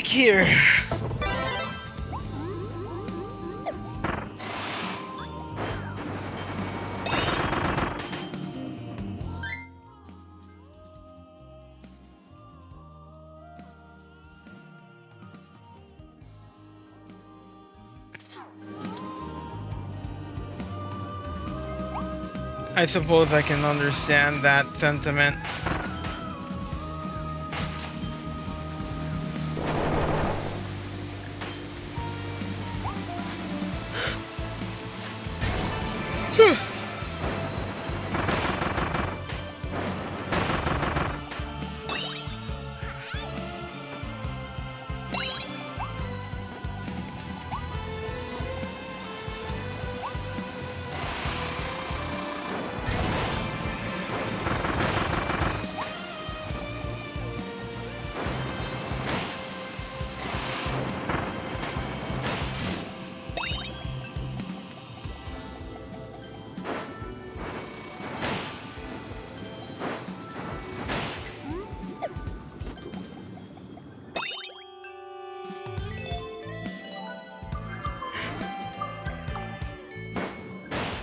back here. I suppose I can understand that sentiment.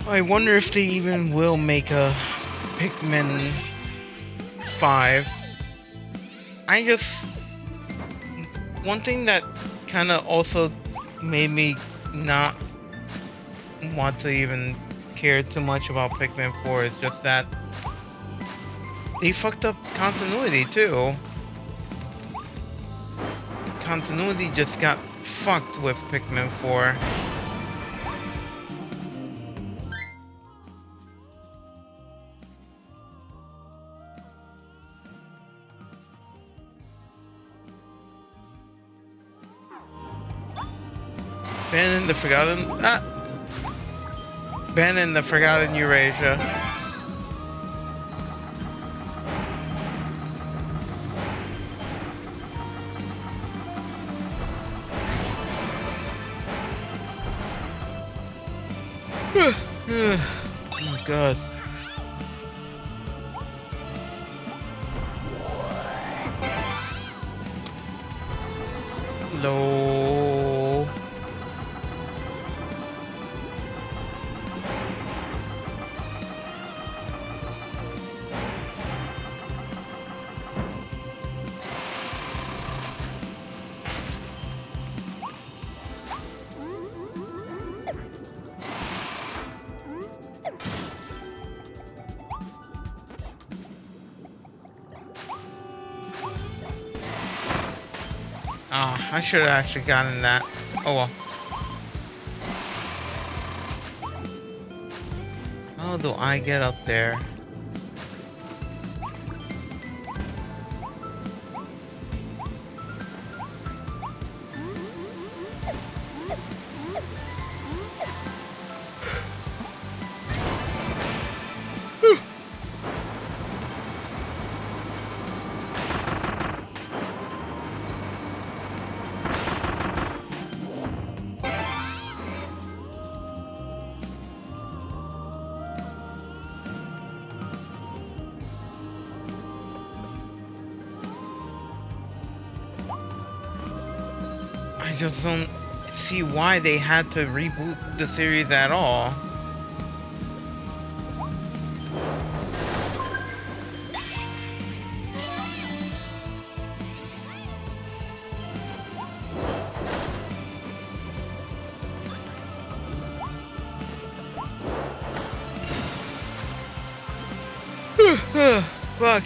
I wonder if they even will make a Pikmin 5. One thing that kind of also made me not want to even care too much about Pikmin 4 is just that they fucked up continuity too. Continuity just got fucked with Pikmin 4. Ben in the Forgotten Eurasia. Oh god. Low. I should have actually gotten that. Oh well. How do I get up there? I just don't see why they had to reboot the series at all. Fuck.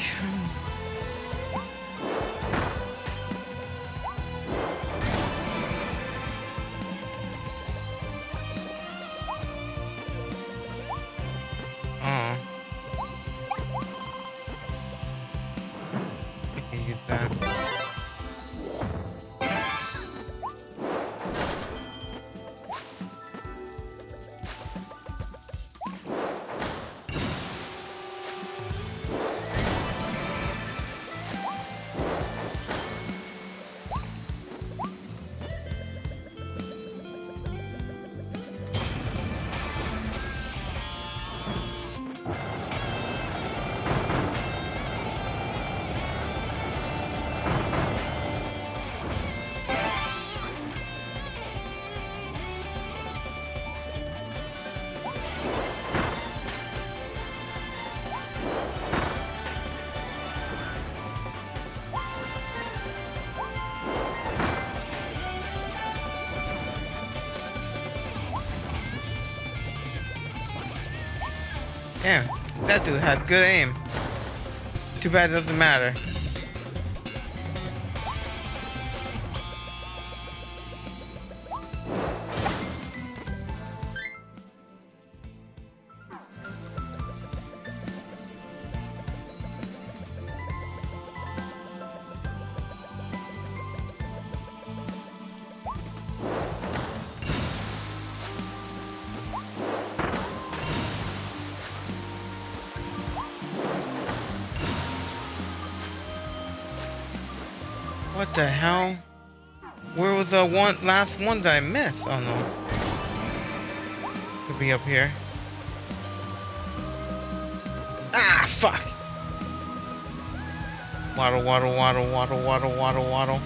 Damn, that dude had good aim. Too bad it doesn't matter. What the hell? Where was the last one that I missed? Oh no. Could be up here. Ah, fuck! Waddle, waddle, waddle, waddle, waddle, waddle, waddle.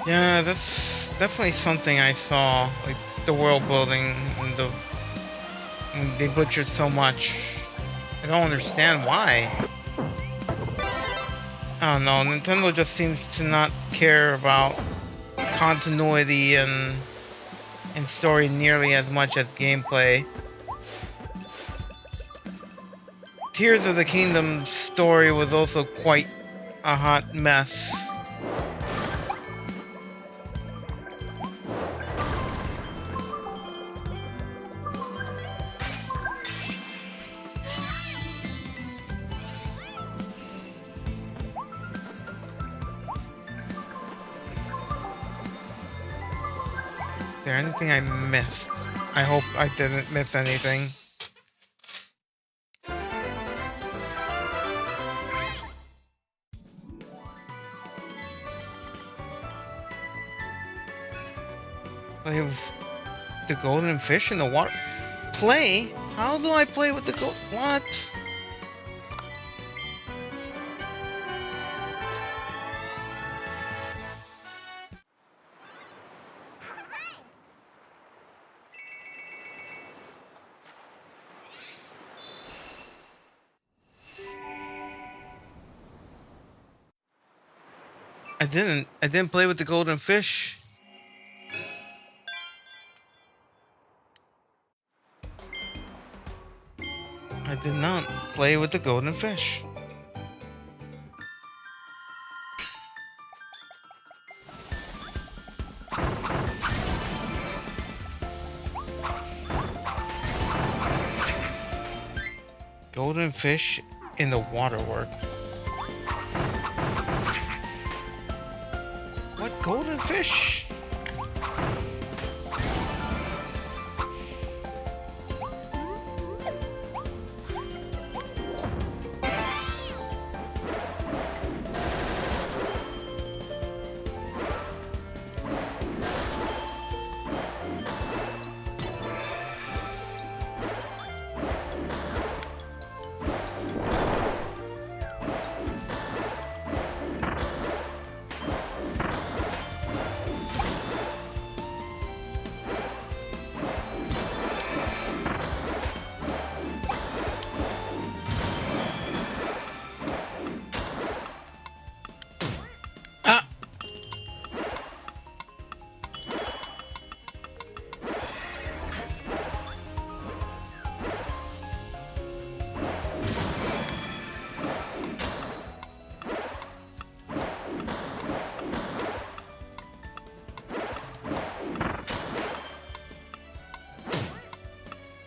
Yeah, that's definitely something I saw, like the world building and they butchered so much. I don't understand why. I don't know, Nintendo just seems to not care about continuity and story nearly as much as gameplay. Tears of the Kingdom story was also quite a hot mess. Is there anything I missed? I hope I didn't miss anything. Play with the golden fish in the water. Play? How do I play with the gold? What? I didn't play with the golden fish. I did not play with the golden fish. Golden fish in the waterwork. What golden fish?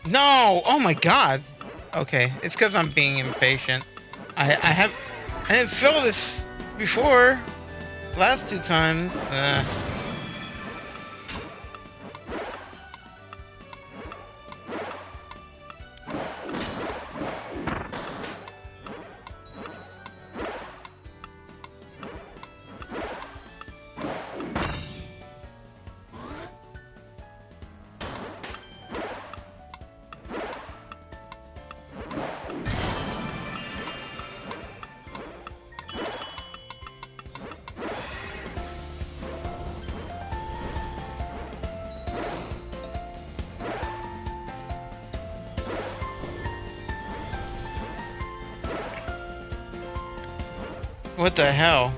No! Oh my god! Okay, it's because I'm being impatient. I didn't feel this before. Last two times. What the hell?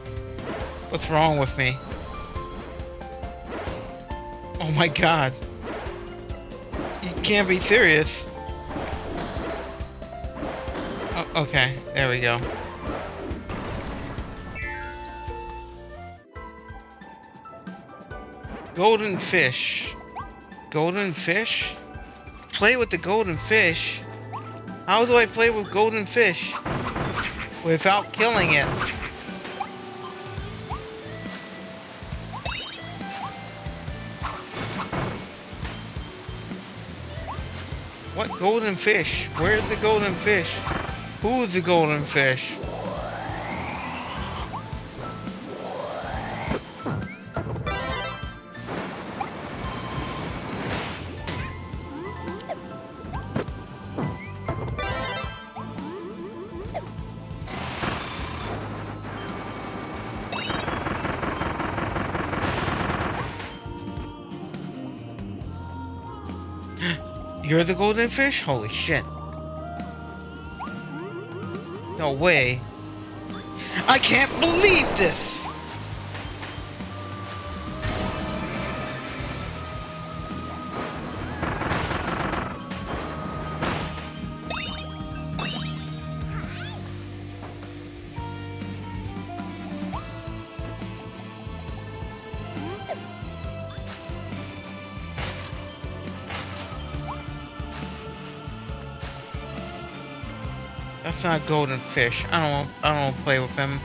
What's wrong with me? Oh my god. You can't be serious. Oh, okay, there we go. Golden fish. Golden fish? Play with the golden fish? How do I play with golden fish without killing it? What golden fish? Where's the golden fish? Who's the golden fish? You're the golden fish? Holy shit. No way. I can't believe this! That's not golden fish. I don't want to play with him.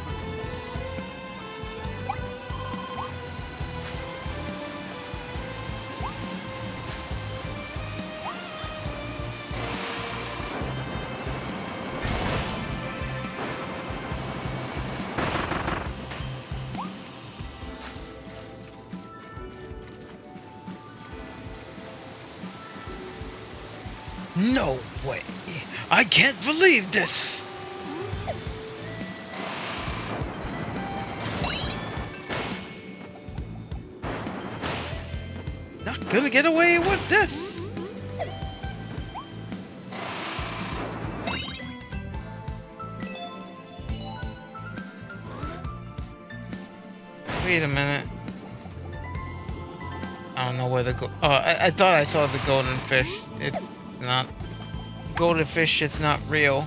No way. I can't believe this. Not gonna get away with this. Wait a minute. I don't know where the go. Oh, I thought I saw the golden fish. It's not. Golden fish is not real.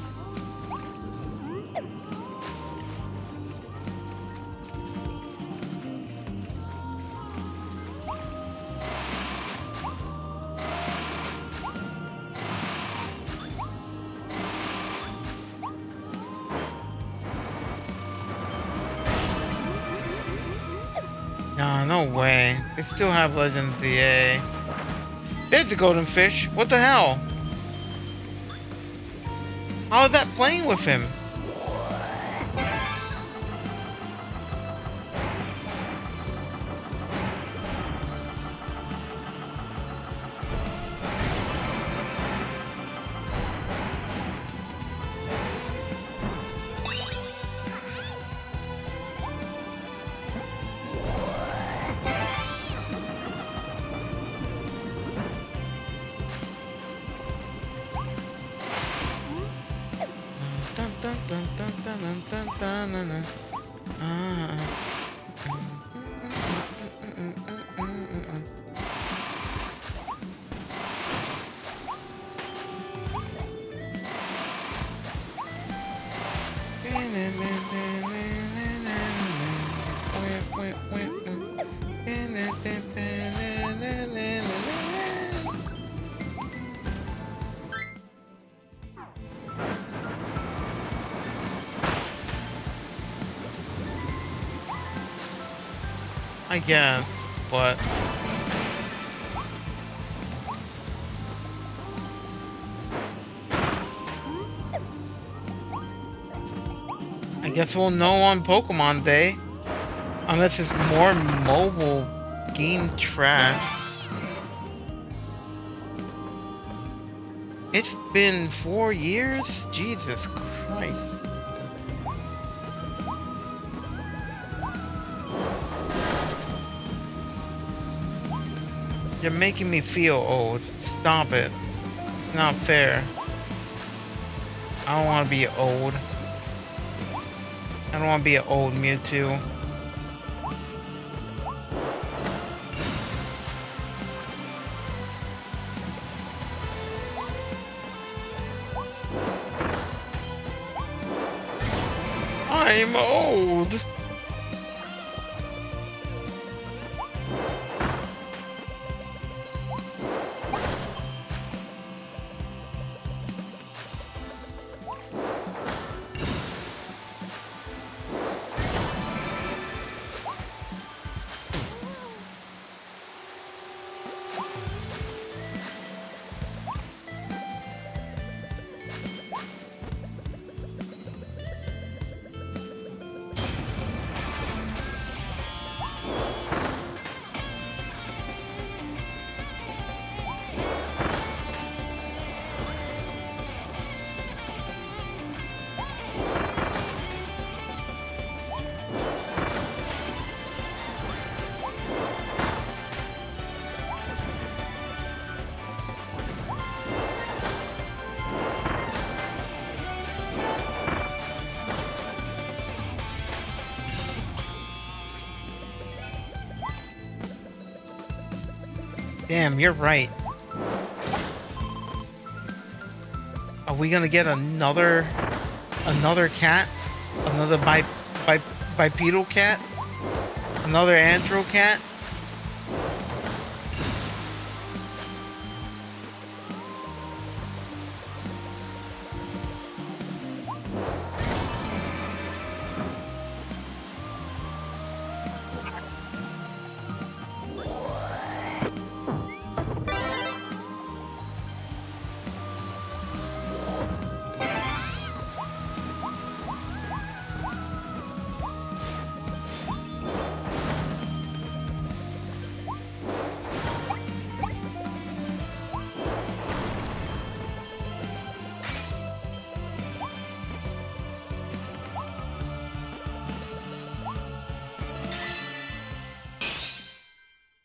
Nah, no way. They still have Legends VA. There's the golden fish. What the hell? How is that playing with him? I guess, but I guess we'll know on Pokemon Day, unless it's more mobile game trash. It's been 4 years? Jesus Christ. You're making me feel old. Stop it. It's not fair. I don't want to be old. I don't want to be an old Mewtwo. I'm old. Damn, you're right. Are we gonna get another cat? Another bipedal cat? Another andro cat?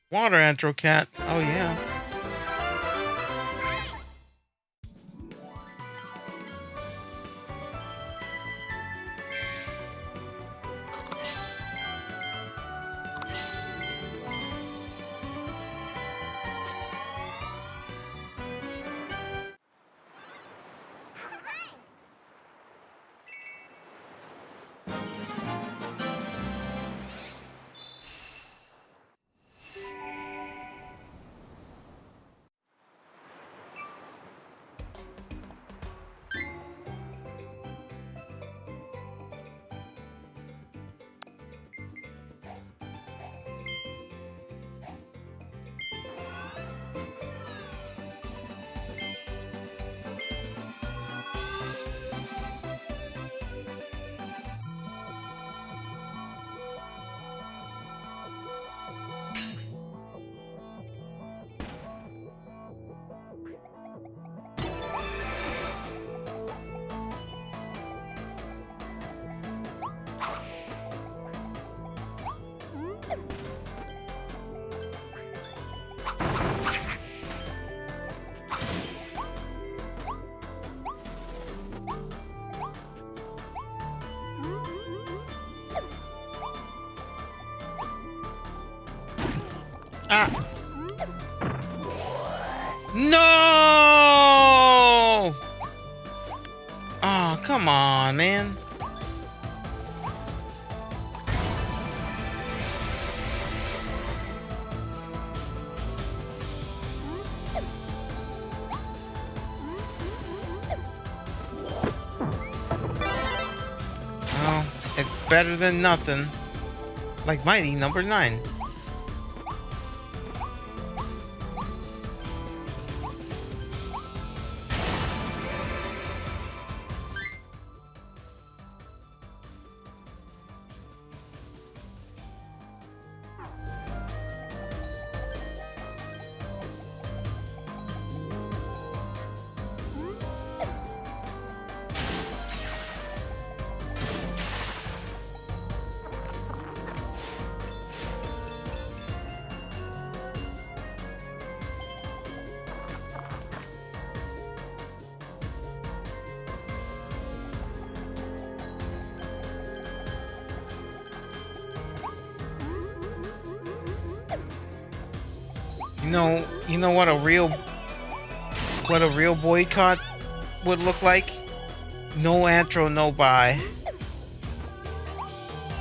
Water andro cat. Oh yeah. Ah! No! Oh, come on, man. Well, it's better than nothing. Like Mighty number 9. You know what a real boycott would look like? No antro, no buy.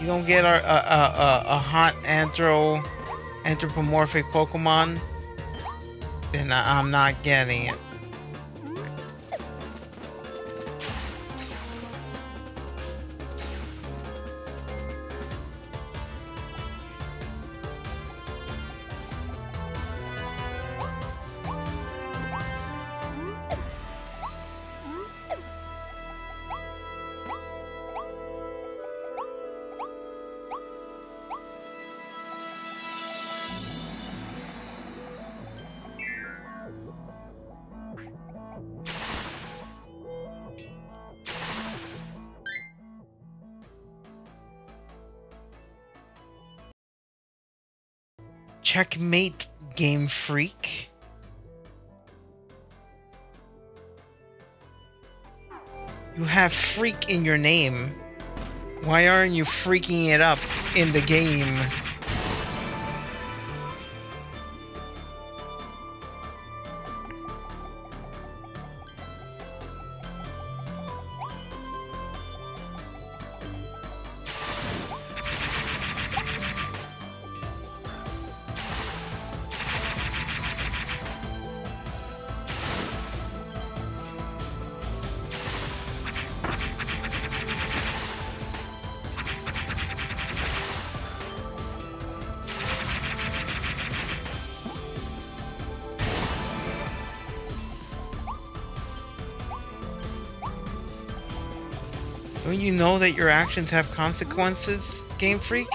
You don't get a hot anthropomorphic Pokemon, then I'm not getting it. Checkmate, Game Freak. You have freak in your name. Why aren't you freaking it up in the game? Don't you know that your actions have consequences, Game Freak?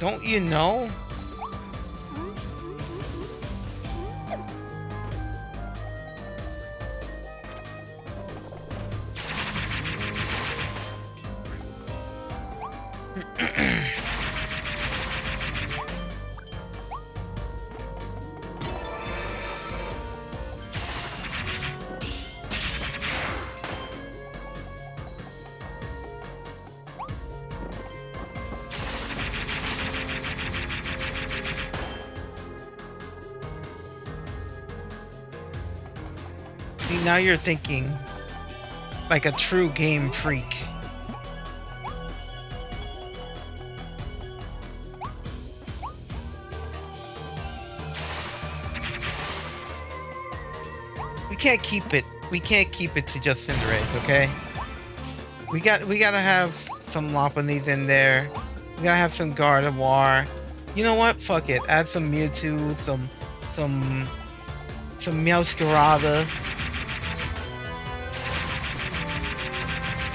Don't you know? See, now you're thinking like a true Game Freak. We can't keep it. We can't keep it to just Cinderace, okay? We gotta have some Lopunnies in there. We gotta have some Gardevoir. You know what? Fuck it. Add some Mewtwo, some Meowscarada.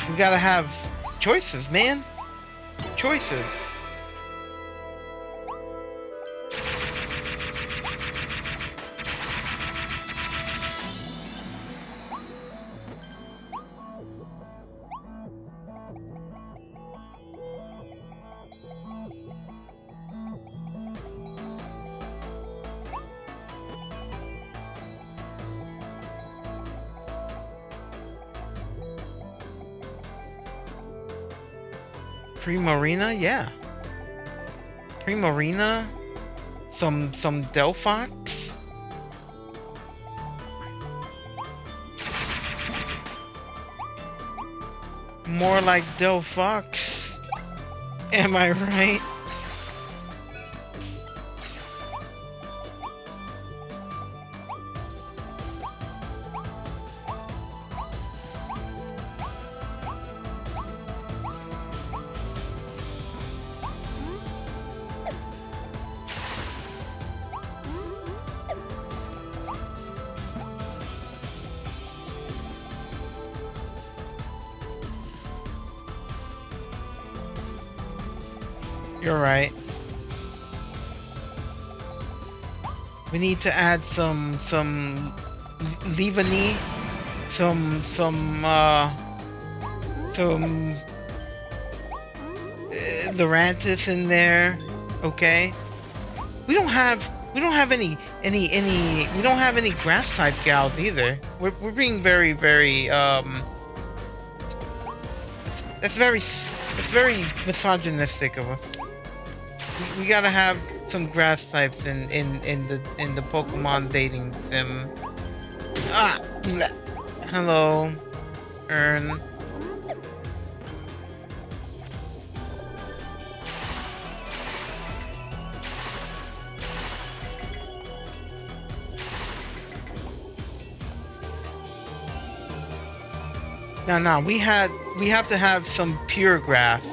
We gotta have choices, man. Choices. Primarina, yeah. Primarina, some Delphox. More like Delphox. Am I right? You're right. We need to add some Leavanny, some Lurantis in there. Okay. We don't have any grass type gals either. We're being very that's very misogynistic of us. We gotta have some grass types in the Pokemon dating sim. Ah, bleh. Hello, Ern. No, we have to have some pure grass.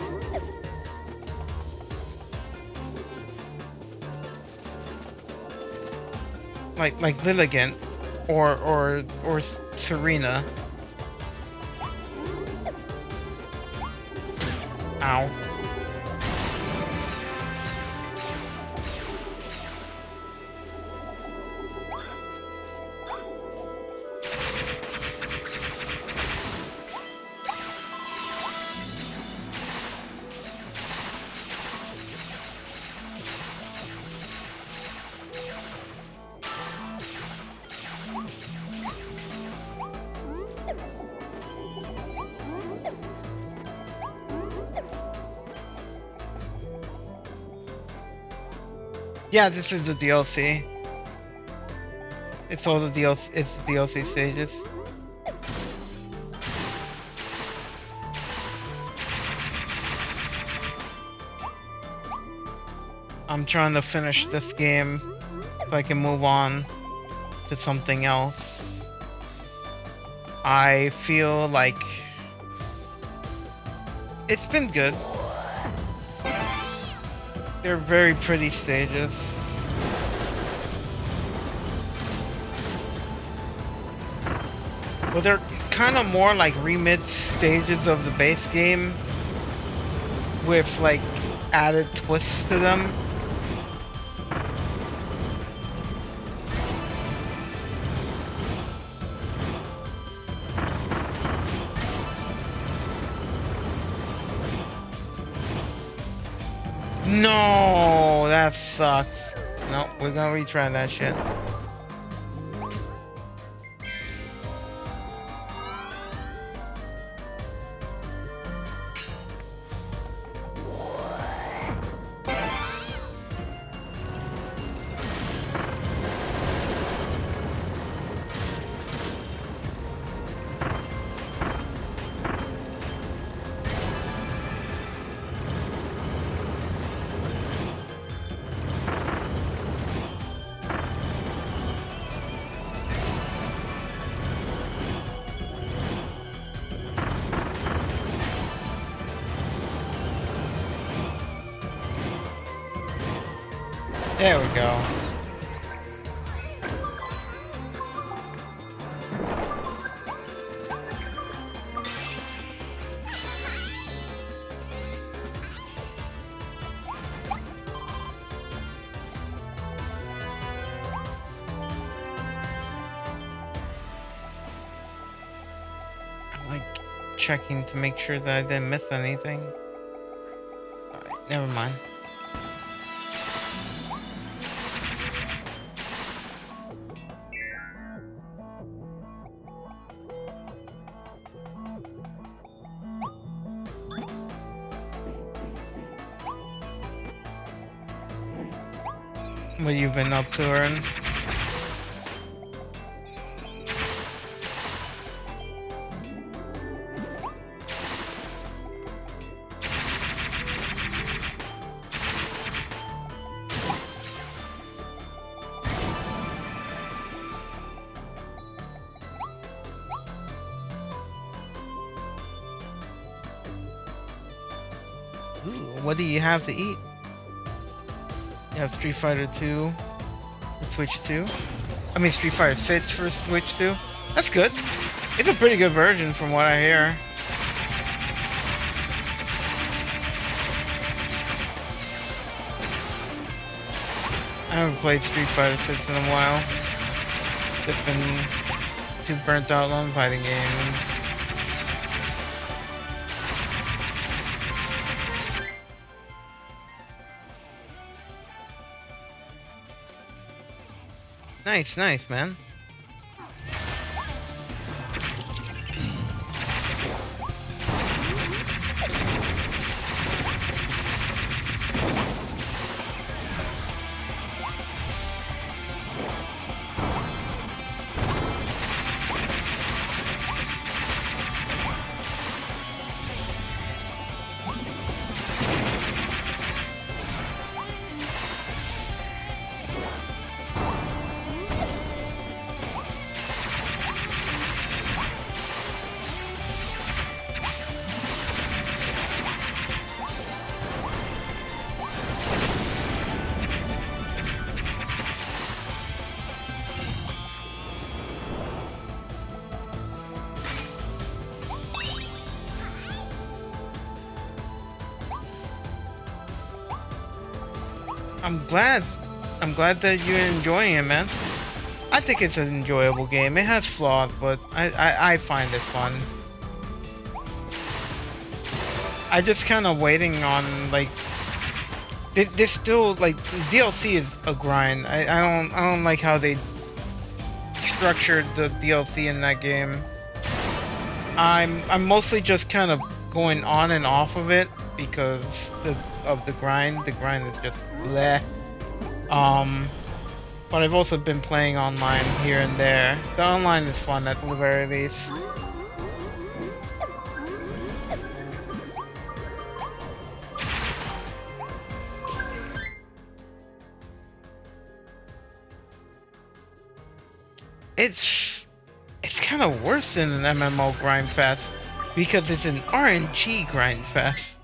Like Lilligant or Serena. Ow. Yeah, this is the DLC. It's all the DLC. It's the DLC stages. I'm trying to finish this game so I can move on to something else. I feel like it's been good. They're very pretty stages. But they're kind of more like remix stages of the base game with like added twists to them. No, that sucks. No, we're gonna retry that shit. There we go. I like checking to make sure that I didn't miss anything. Alright, never mind. What you've been up to, Ern? Ooh, what do you have to eat? You have Street Fighter 2 for Switch 2. I mean Street Fighter 6 for Switch 2. That's good. It's a pretty good version from what I hear. I haven't played Street Fighter 6 in a while. Just been too burnt out on fighting games. Nice, nice, man. I'm glad. I'm glad that you're enjoying it, man. I think it's an enjoyable game. It has flaws, but I find it fun. I just kind of waiting on like there's still like DLC is a grind. I don't like how they structured the DLC in that game. I'm mostly just kind of going on and off of it because of the grind. The grind is just bleh. But I've also been playing online here and there. The online is fun at the very least. It's kind of worse than an MMO grind fest because it's an RNG grind fest.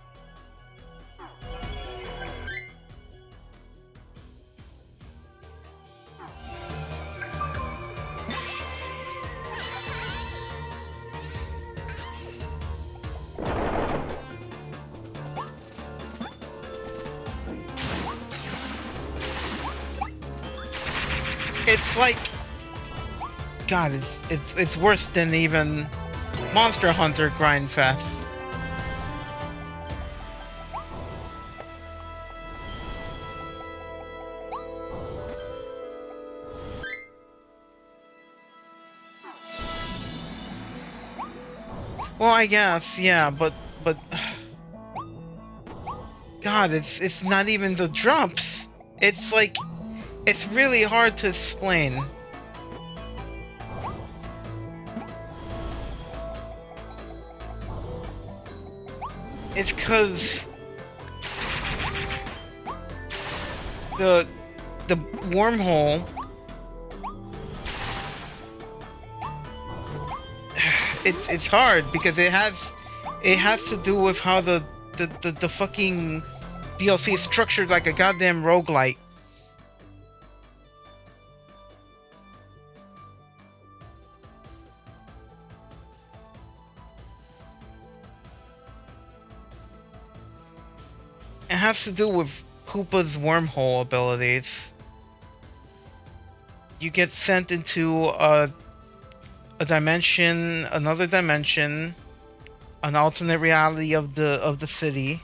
It's like, God, it's worse than even Monster Hunter grind fest. Well, I guess, yeah, but God, it's not even the drops. It's like, it's really hard to explain. It's cause the wormhole it's hard because it has to do with how the fucking DLC is structured like a goddamn roguelite. It has to do with Koopa's wormhole abilities. You get sent into a dimension, another dimension, an alternate reality of the city.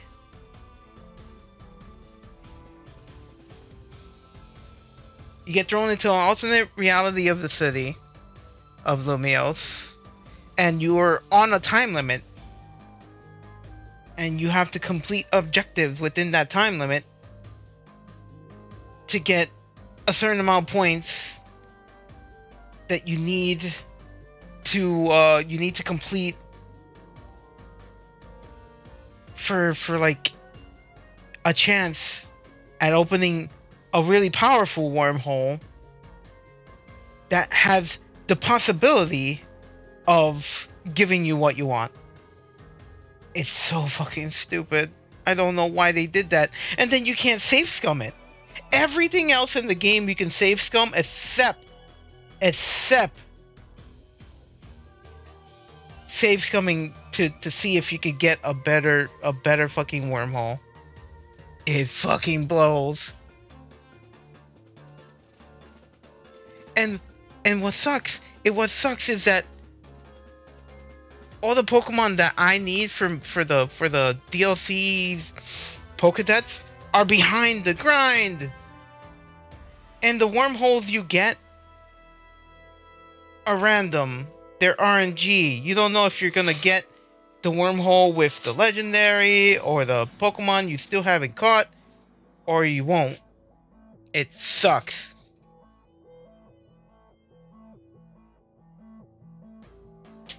You get thrown into an alternate reality of the city of Lumios, and you are on a time limit. And you have to complete objectives within that time limit to get a certain amount of points that you need to complete for like a chance at opening a really powerful wormhole that has the possibility of giving you what you want. It's so fucking stupid. I don't know why they did that. And then you can't save scum it. Everything else in the game you can save scum except save scumming to see if you could get a better fucking wormhole. It fucking blows. And what sucks is that all the Pokemon that I need for the DLC's Pokédex are behind the grind. And the wormholes you get are random. They're RNG. You don't know if you're gonna get the wormhole with the legendary or the Pokemon you still haven't caught, or you won't. It sucks.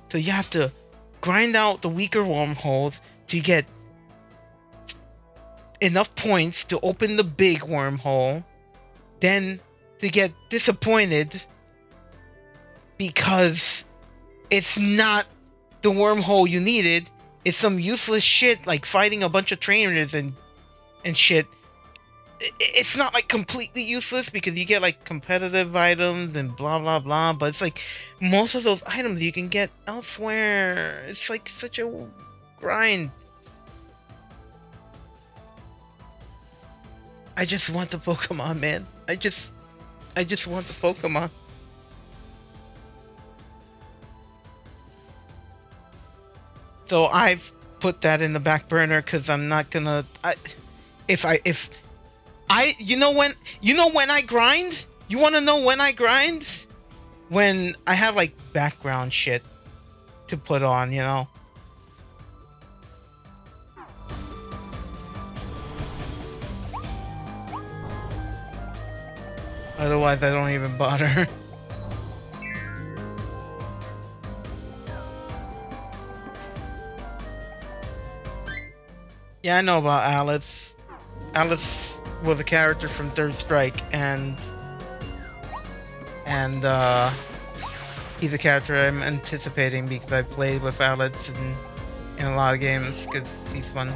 So you have to grind out the weaker wormholes to get enough points to open the big wormhole, then to get disappointed because it's not the wormhole you needed. It's some useless shit like fighting a bunch of trainers and shit. It's not like completely useless because you get like competitive items and blah blah blah, but it's like most of those items you can get elsewhere. It's like such a grind. I just want the Pokemon, man. I just want the Pokemon. So I've put that in the back burner because I'm not gonna. If I, you know when I grind. You want to know when I grind? When I have like background shit to put on, you know. Otherwise, I don't even bother. Yeah, I know about Alice. Alice was a character from Third Strike, and he's a character I'm anticipating because I played with Alice in a lot of games because he's fun.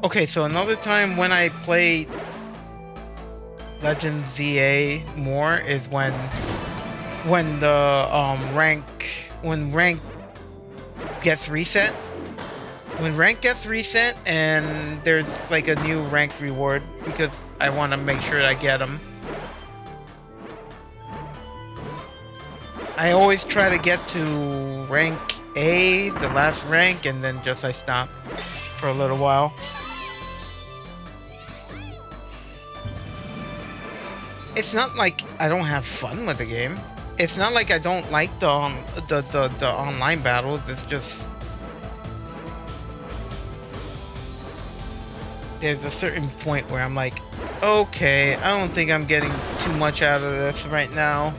Okay, so another time when I play Legends ZA more is when the rank gets reset. When rank gets reset and there's like a new rank reward because I want to make sure I get them. I always try to get to rank A, the last rank, and then I stop for a little while. It's not like I don't have fun with the game. It's not like I don't like the online battles. It's just there's a certain point where I'm like, okay, I don't think I'm getting too much out of this right now.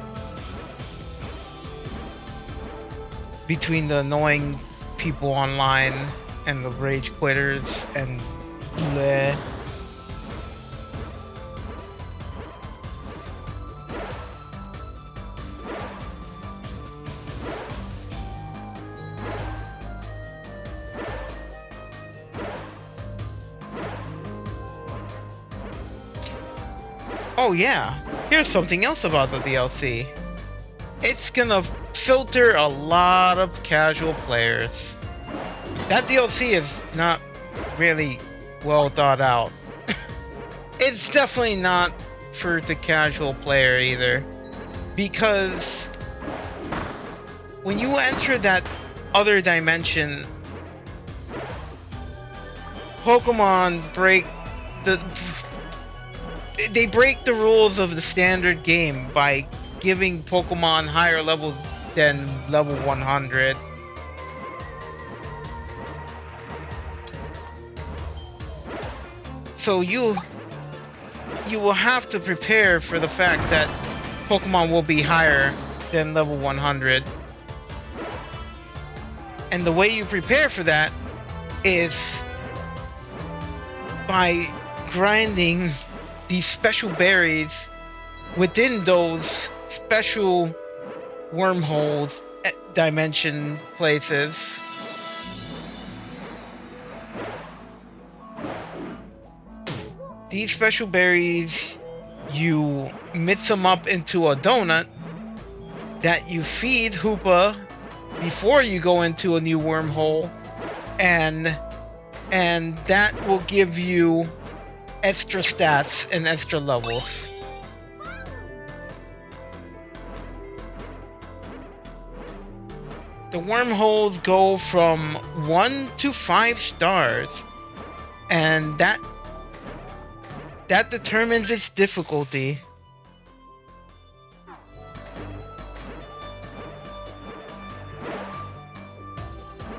Between the annoying people online and the rage quitters and bleh. Oh yeah, here's something else about the DLC. It's gonna filter a lot of casual players. That DLC is not really well thought out. It's definitely not for the casual player either. Because when you enter that other dimension, Pokemon break the rules of the standard game by giving Pokemon higher levels than level 100. So you will have to prepare for the fact that Pokemon will be higher than level 100. And the way you prepare for that is by grinding these special berries within those special wormholes dimension places. These special berries, you mix them up into a donut that you feed Hoopa before you go into a new wormhole, and that will give you extra stats and extra levels. The wormholes go from 1 to 5 stars, and that determines its difficulty.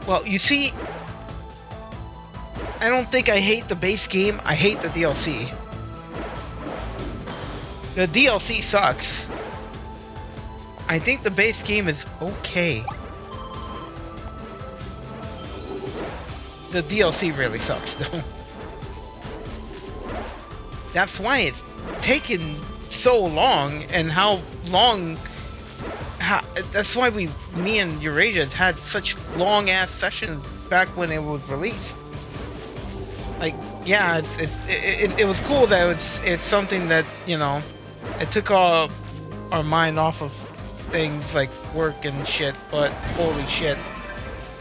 Well, you see, I don't think I hate the base game. I hate the DLC. The DLC sucks. I think the base game is okay. The DLC really sucks, though. That's why it's taken so long, and that's why me and Eurasia had such long ass sessions back when it was released. Like, yeah, it was cool that it's something that, you know, it took our mind off of things like work and shit, but holy shit,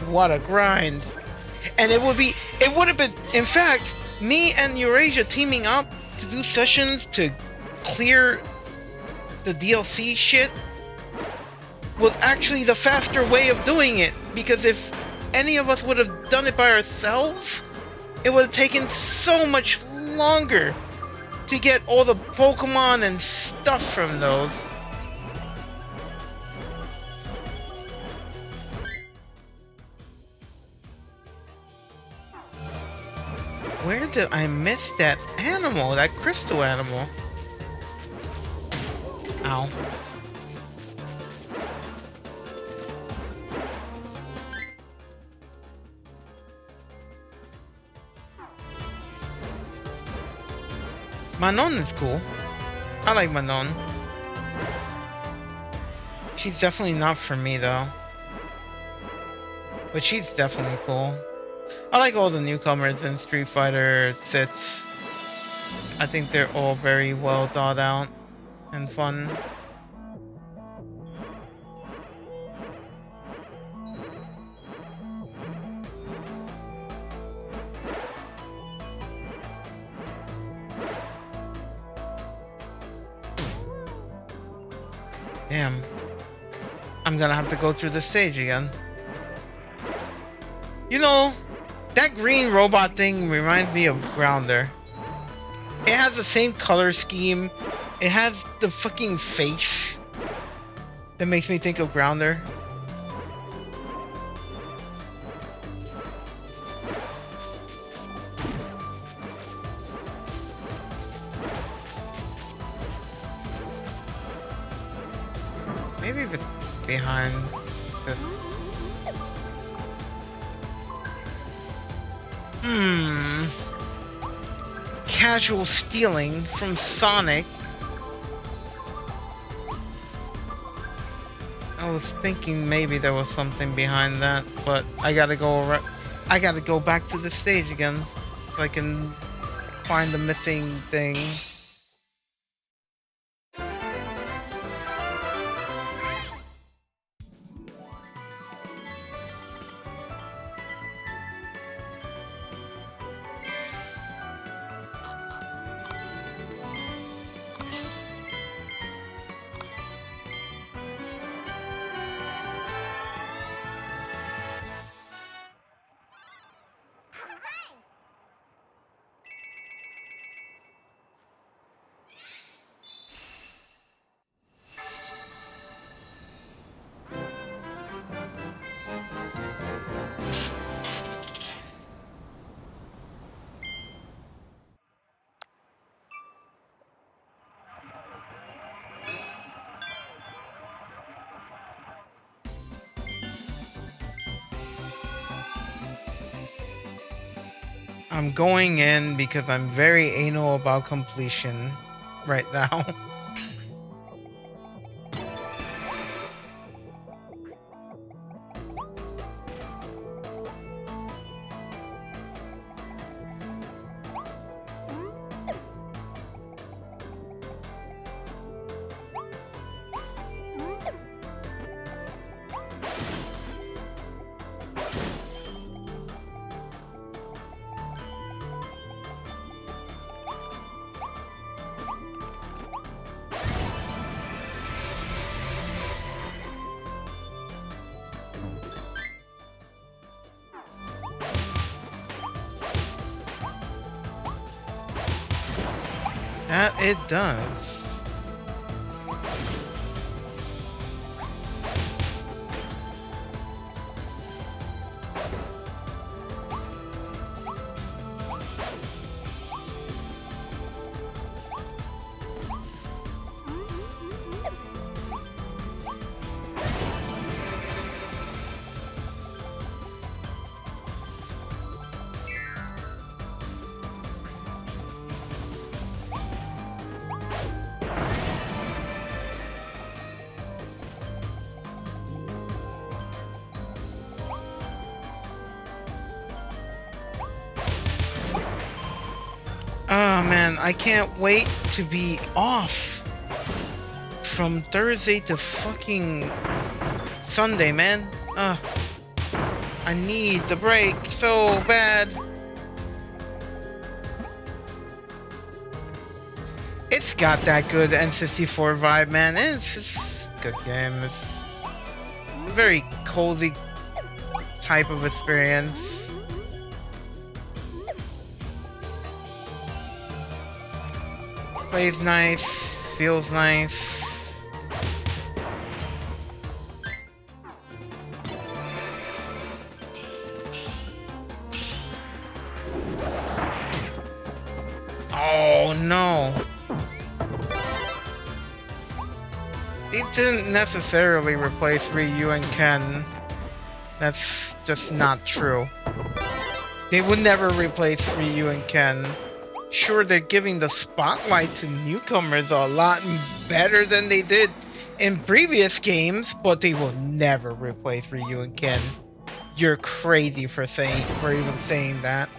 what a grind. And it would have been, in fact, me and Eurasia teaming up to do sessions to clear the DLC shit was actually the faster way of doing it, because if any of us would have done it by ourselves, it would have taken so much longer to get all the Pokemon and stuff from those. Where did I miss that animal? That crystal animal? Ow. Manon is cool. I like Manon. She's definitely not for me though. But she's definitely cool. I like all the newcomers in Street Fighter 6. I think they're all very well thought out and fun. Damn. I'm gonna have to go through the stage again. You know, that green robot thing reminds me of Grounder. It has the same color scheme. It has the fucking face that makes me think of Grounder. Maybe if it's behind the... Casual stealing from Sonic. I was thinking maybe there was something behind that, but I gotta go back to the stage again so I can find the missing thing. I'm going in because I'm very anal about completion right now. That it does. I can't wait to be off from Thursday to fucking Sunday, man. I need the break so bad. It's got that good N64 vibe, man. It's just a good game. It's a very cozy type of experience. Plays nice, feels nice. Oh no. He didn't necessarily replace Ryu and Ken. That's just not true. They would never replace Ryu and Ken. Sure, they're giving the spotlight to newcomers a lot better than they did in previous games, but they will never replace Ryu and Ken. You're crazy for even saying that.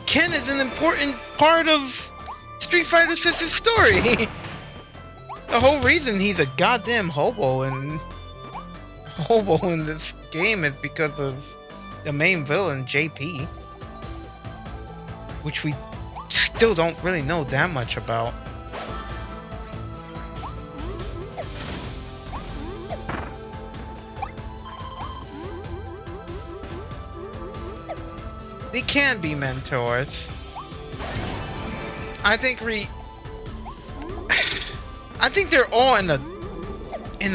Ken is an important part of Street Fighter 6's story. The whole reason he's a goddamn hobo in this game is because of the main villain, JP. Which we still don't really know that much about. They can be mentors. I think they're all in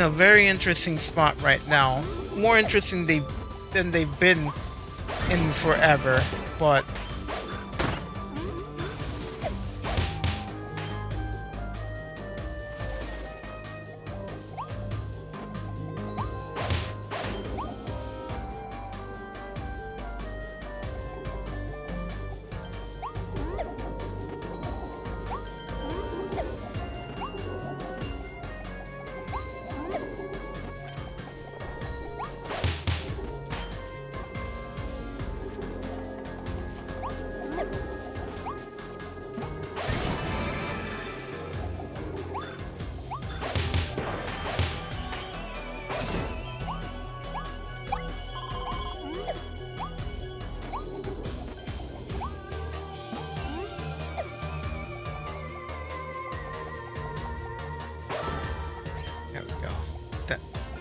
a very interesting spot right now. More interesting than they've been in forever, but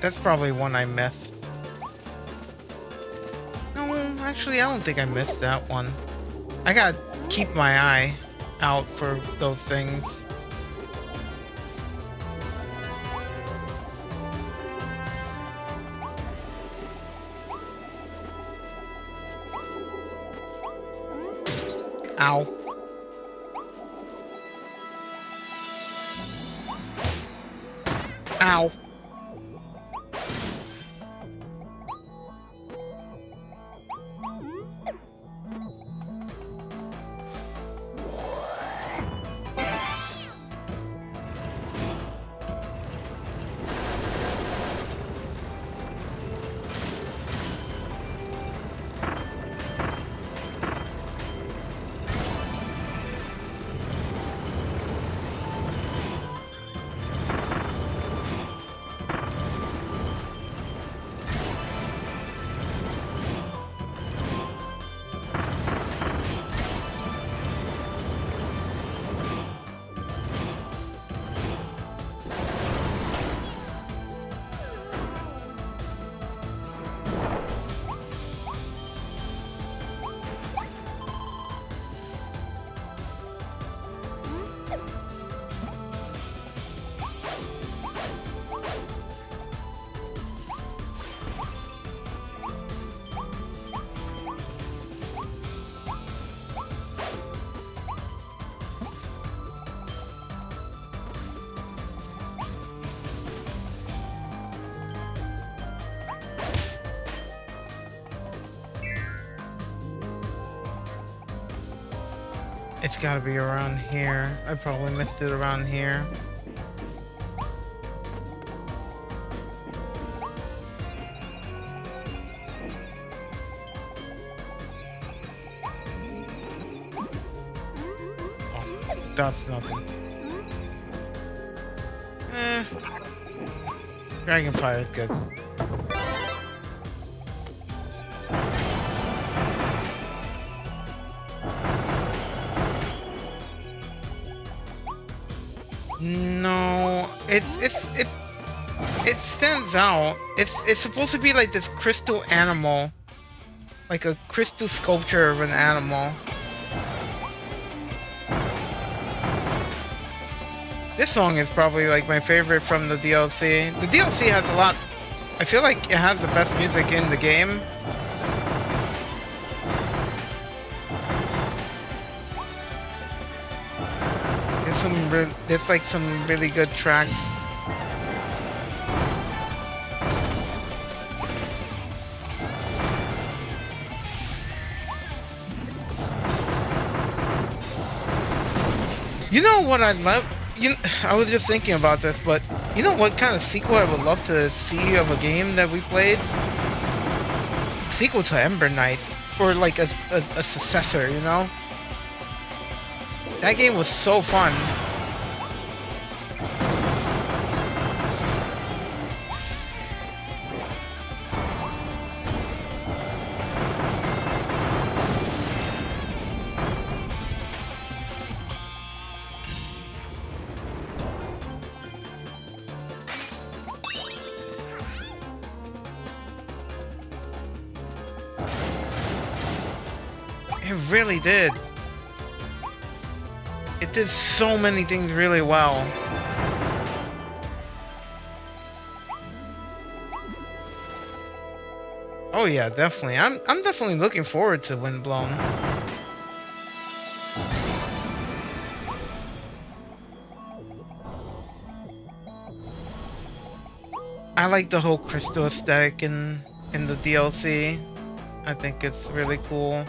that's probably one I missed. No, actually, I don't think I missed that one. I gotta keep my eye out for those things. Ow. Ow. It's gotta be around here. I probably missed it around here. Oh, that's nothing. Dragonfire is good. No, it stands out. It's supposed to be like this crystal animal, like a crystal sculpture of an animal. This song is probably like my favorite from the DLC. The DLC has a lot. I feel like it has the best music in the game. There's like some really good tracks. You know what I love? I was just thinking about this, but you know what kind of sequel I would love to see of a game that we played? Sequel to Ember Knights, or like a successor, you know? That game was so fun. It really did. It did so many things really well. Oh yeah, definitely. I'm definitely looking forward to Windblown. I like the whole crystal aesthetic in the DLC. I think it's really cool.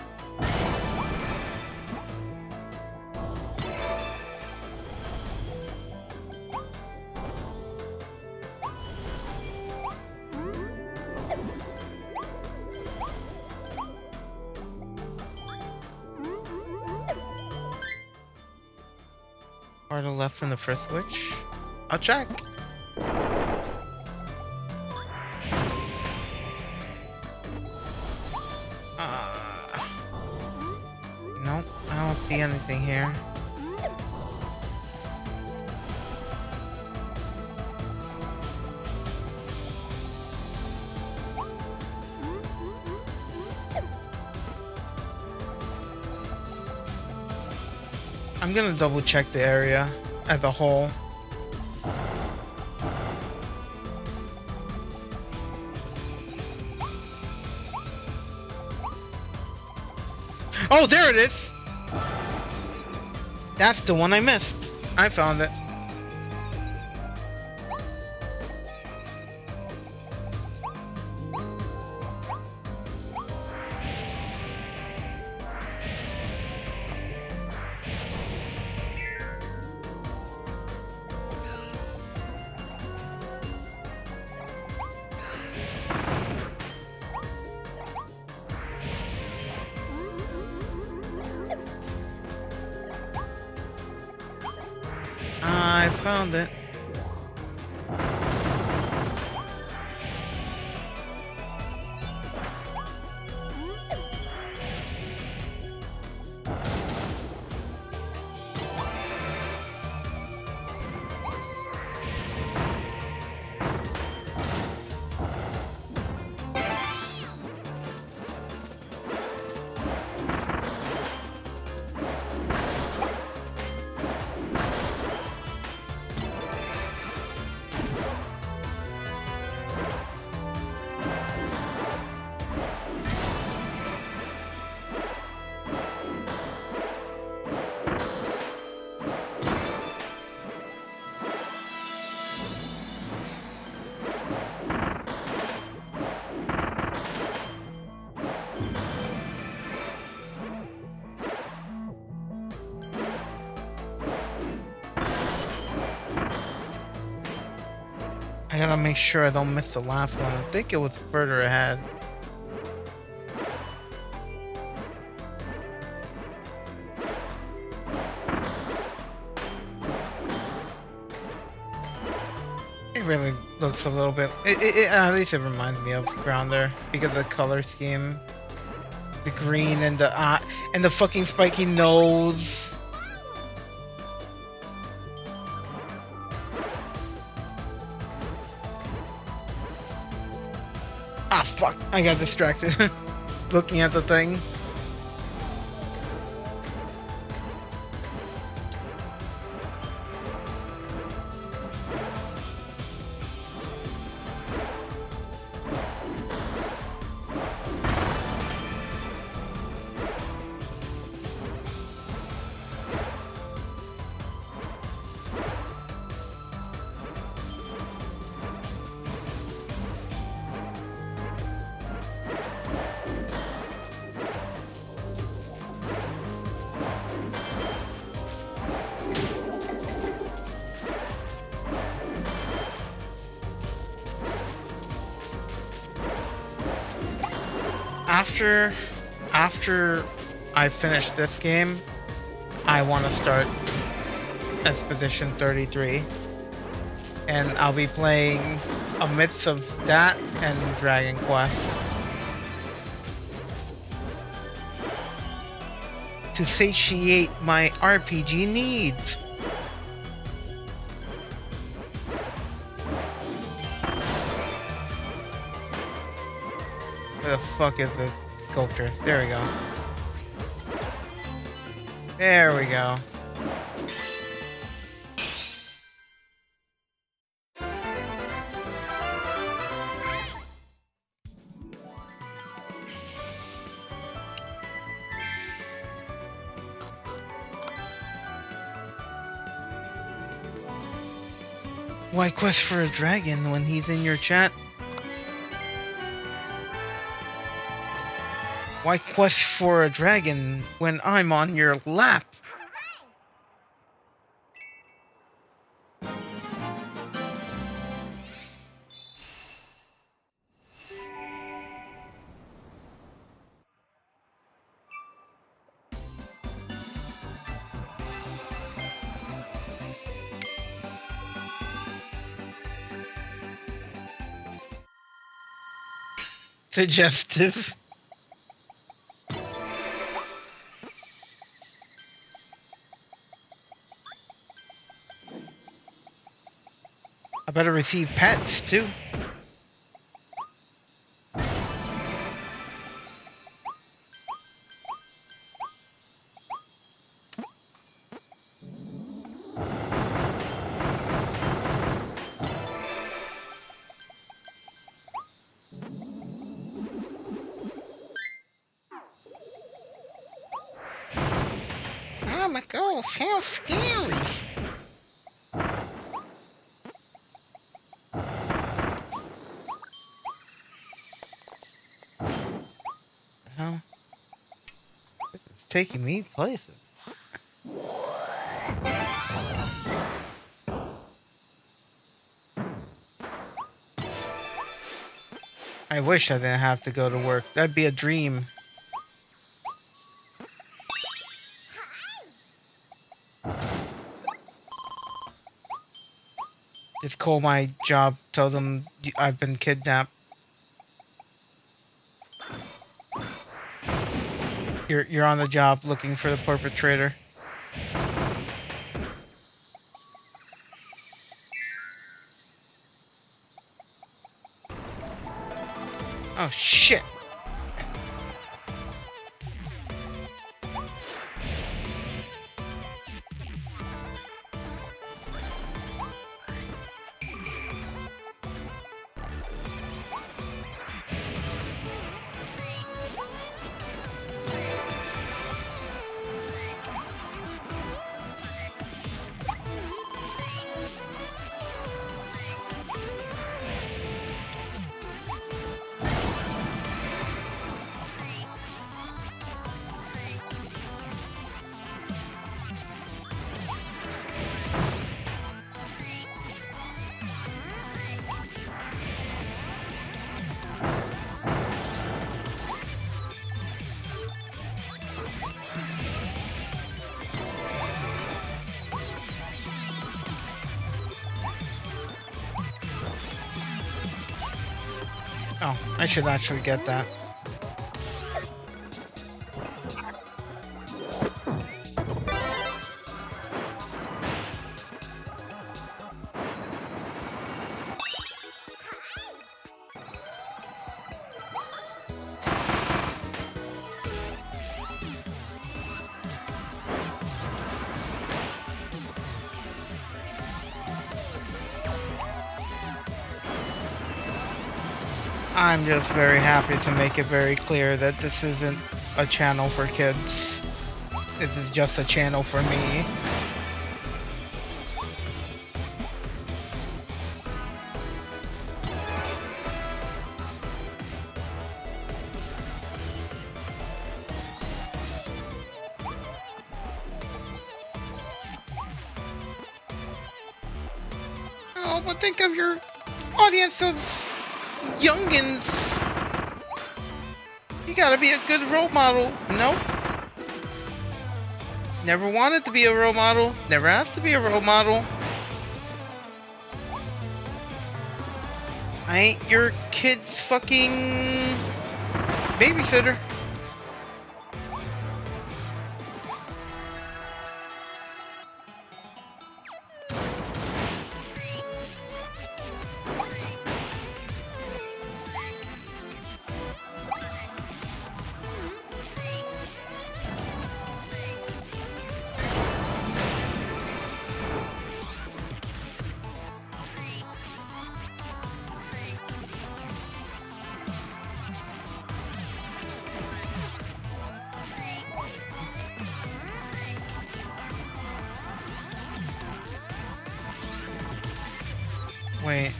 Farther left from the first witch? I'll check. Nope, I don't see anything here. I'm gonna double check the area as a whole. Oh, there it is! That's the one I missed. I found it. I found it. gotta make sure I don't miss the last one. I think it was further ahead. It really looks a little bit. At least it reminds me of Grounder because of the color scheme, the green and the fucking spiky nose. Ah, fuck! I got distracted looking at the thing. After I finish this game, I want to start Expedition 33, and I'll be playing a mix of that and Dragon Quest to satiate my RPG needs. Where the fuck is the sculpture? There we go. There we go. Why quest for a dragon when he's in your chat? Why quest for a dragon when I'm on your lap? Suggestive. I better receive pets too. Oh my god, how scary! Well, it's taking me places. I wish I didn't have to go to work. That'd be a dream. Just call my job, tell them I've been kidnapped. You're on the job looking for the perpetrator. Oh shit. Oh, I should actually get that. I'm just very happy to make it very clear that this isn't a channel for kids. This is just a channel for me. Oh, but think of your audience of youngins. You gotta be a good role model. Nope. Never wanted to be a role model. Never asked to be a role model. I ain't your kid's fucking babysitter. Wait,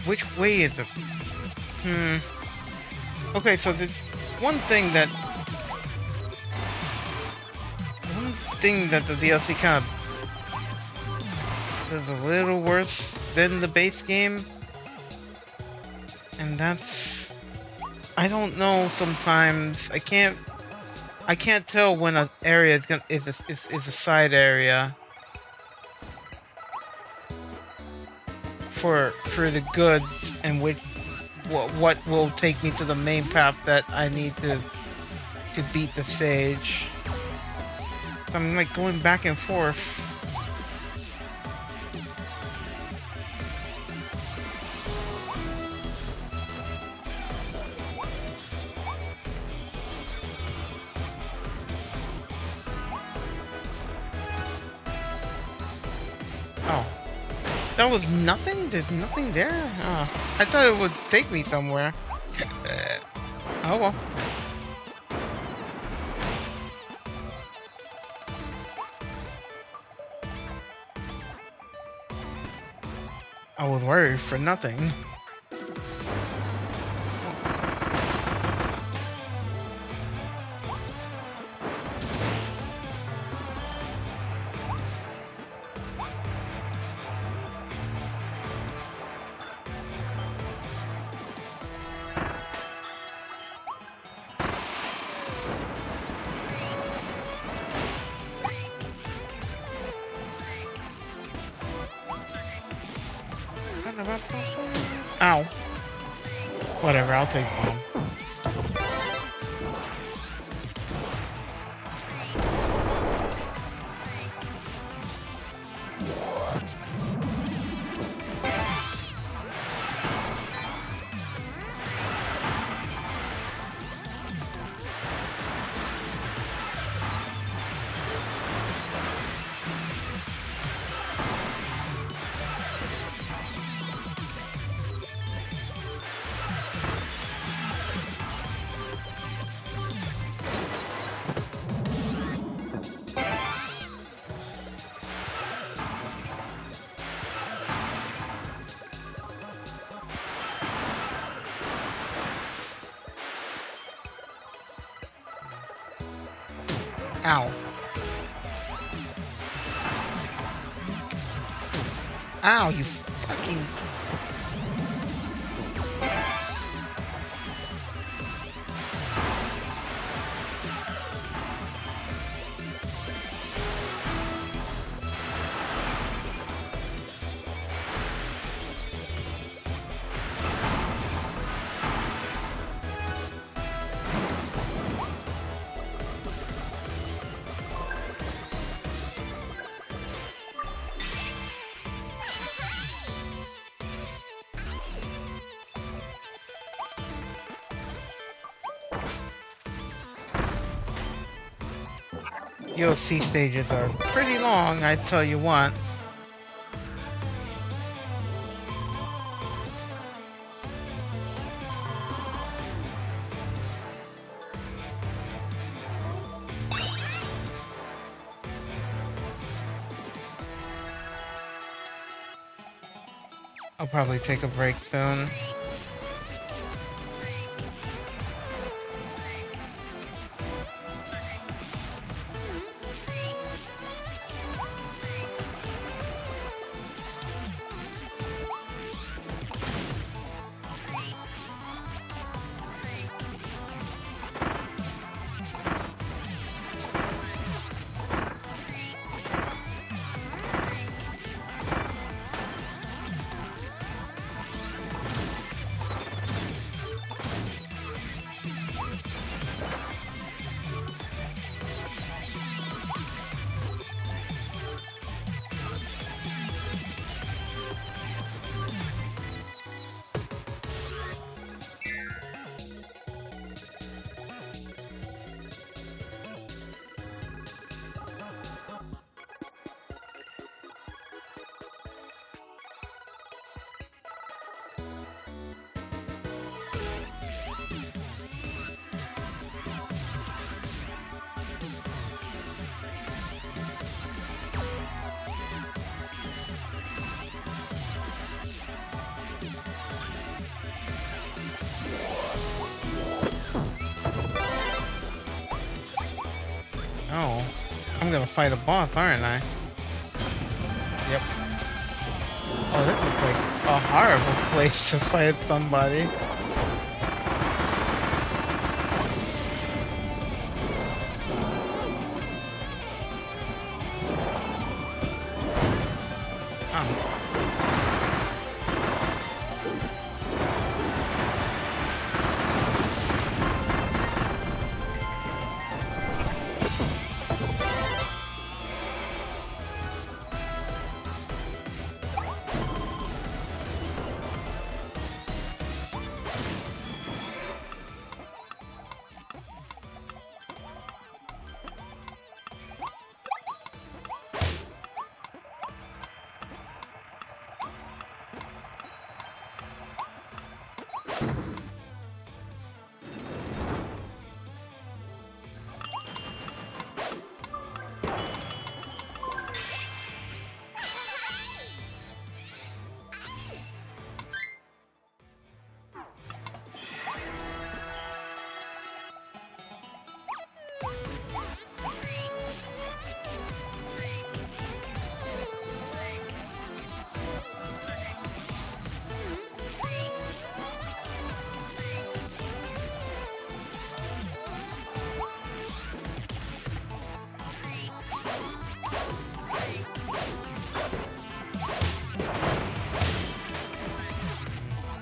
which way is it? Okay, so the one thing that the DLC kind of is a little worse than the base game, and that's, I don't know. Sometimes I can't tell when an area is a side area for the goods, and what will take me to the main path that I need to beat the stage. I'm like going back and forth. Oh. That was nothing? There's nothing there? Oh, I thought it would take me somewhere. Oh well. I was worried for nothing. Ow. Whatever, I'll take one. Ow. Ow, you fucking... DLC stages are pretty long, I tell you what. I'll probably take a break soon. Oh, I'm gonna fight a boss, aren't I? Yep. Oh, this looks like a horrible place to fight somebody. Oh.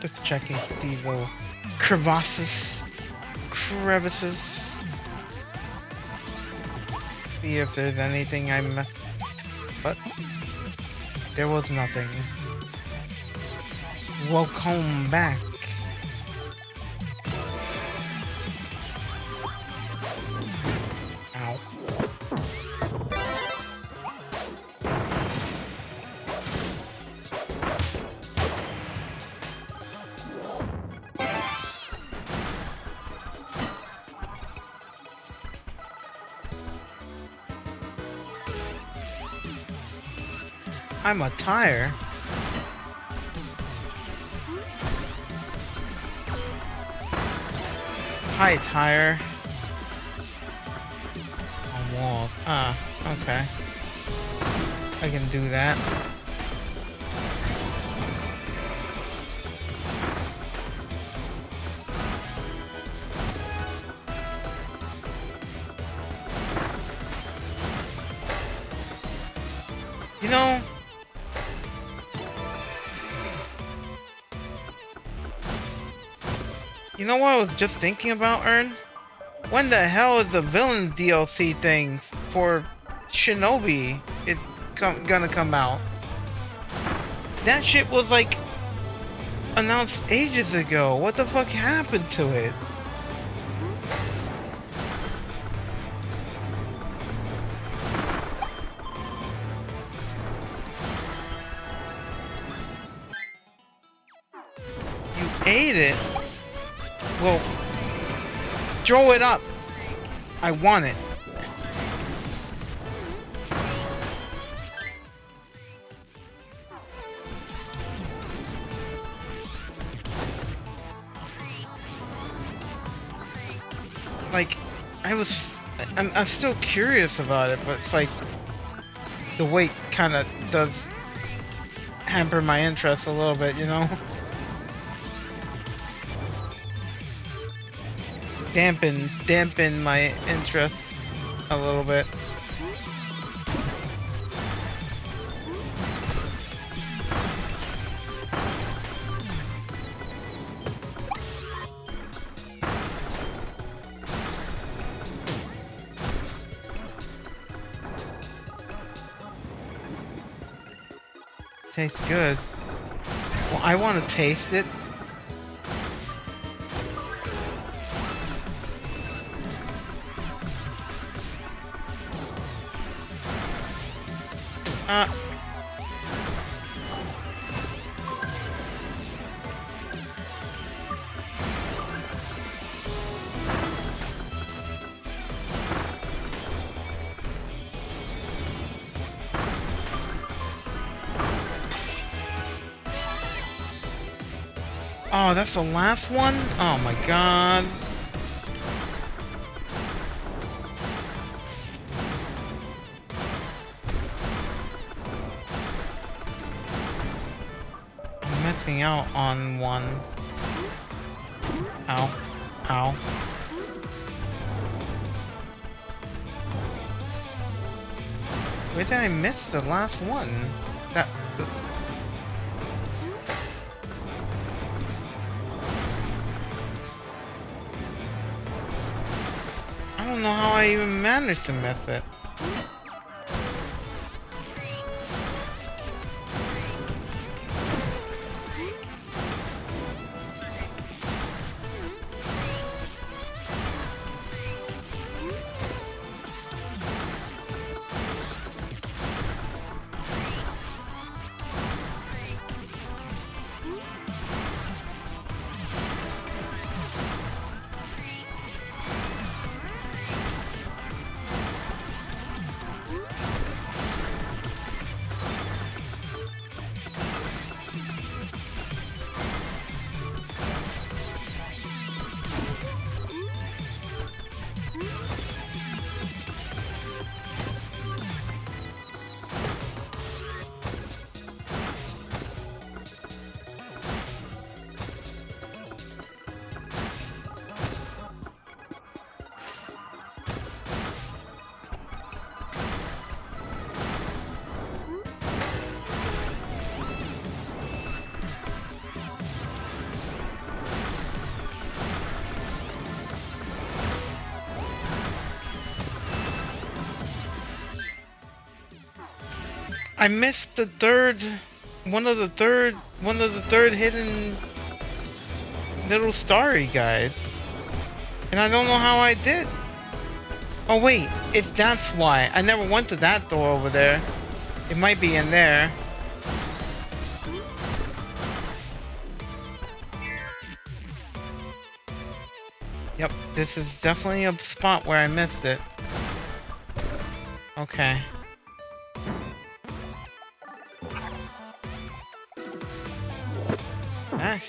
Just checking these little crevices. See if there's anything I missed. But there was nothing. Welcome back. Ow. I'm a tire. Hi, tire. On walls. Ah, okay. I can do that. You know, what I was just thinking about, Ern? When the hell is the villain DLC thing for Shinobi gonna come out? That shit was like announced ages ago. What the fuck happened to it? ate it. Well, throw it up. I want it. Like, I'm still curious about it, but it's like the weight kind of does hamper my interest a little bit, you know? Dampen my interest a little bit. Tastes good. Well, I want to taste it. Oh, that's the last one? Oh my god. I'm missing out on one. Ow. Ow. Where did I miss the last one? I don't know how I even managed to miss it. I missed the one of the third hidden little starry guys. And I don't know how I did. Oh wait, that's why. I never went to that door over there. It might be in there. Yep, this is definitely a spot where I missed it. Okay. Ash.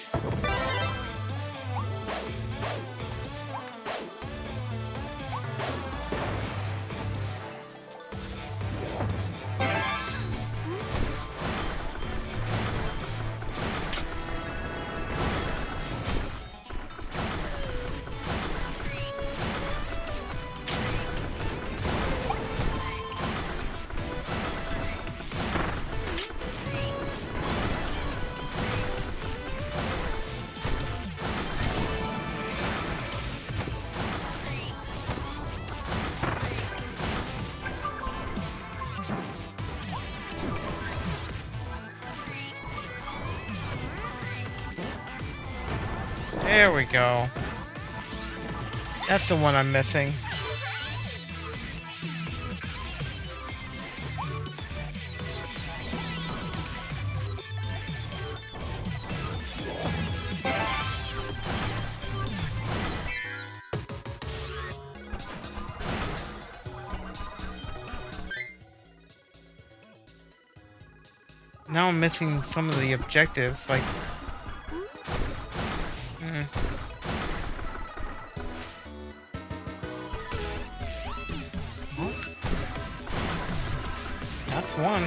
There we go. That's the one I'm missing. Now I'm missing some of the objectives, like... Well, that's one.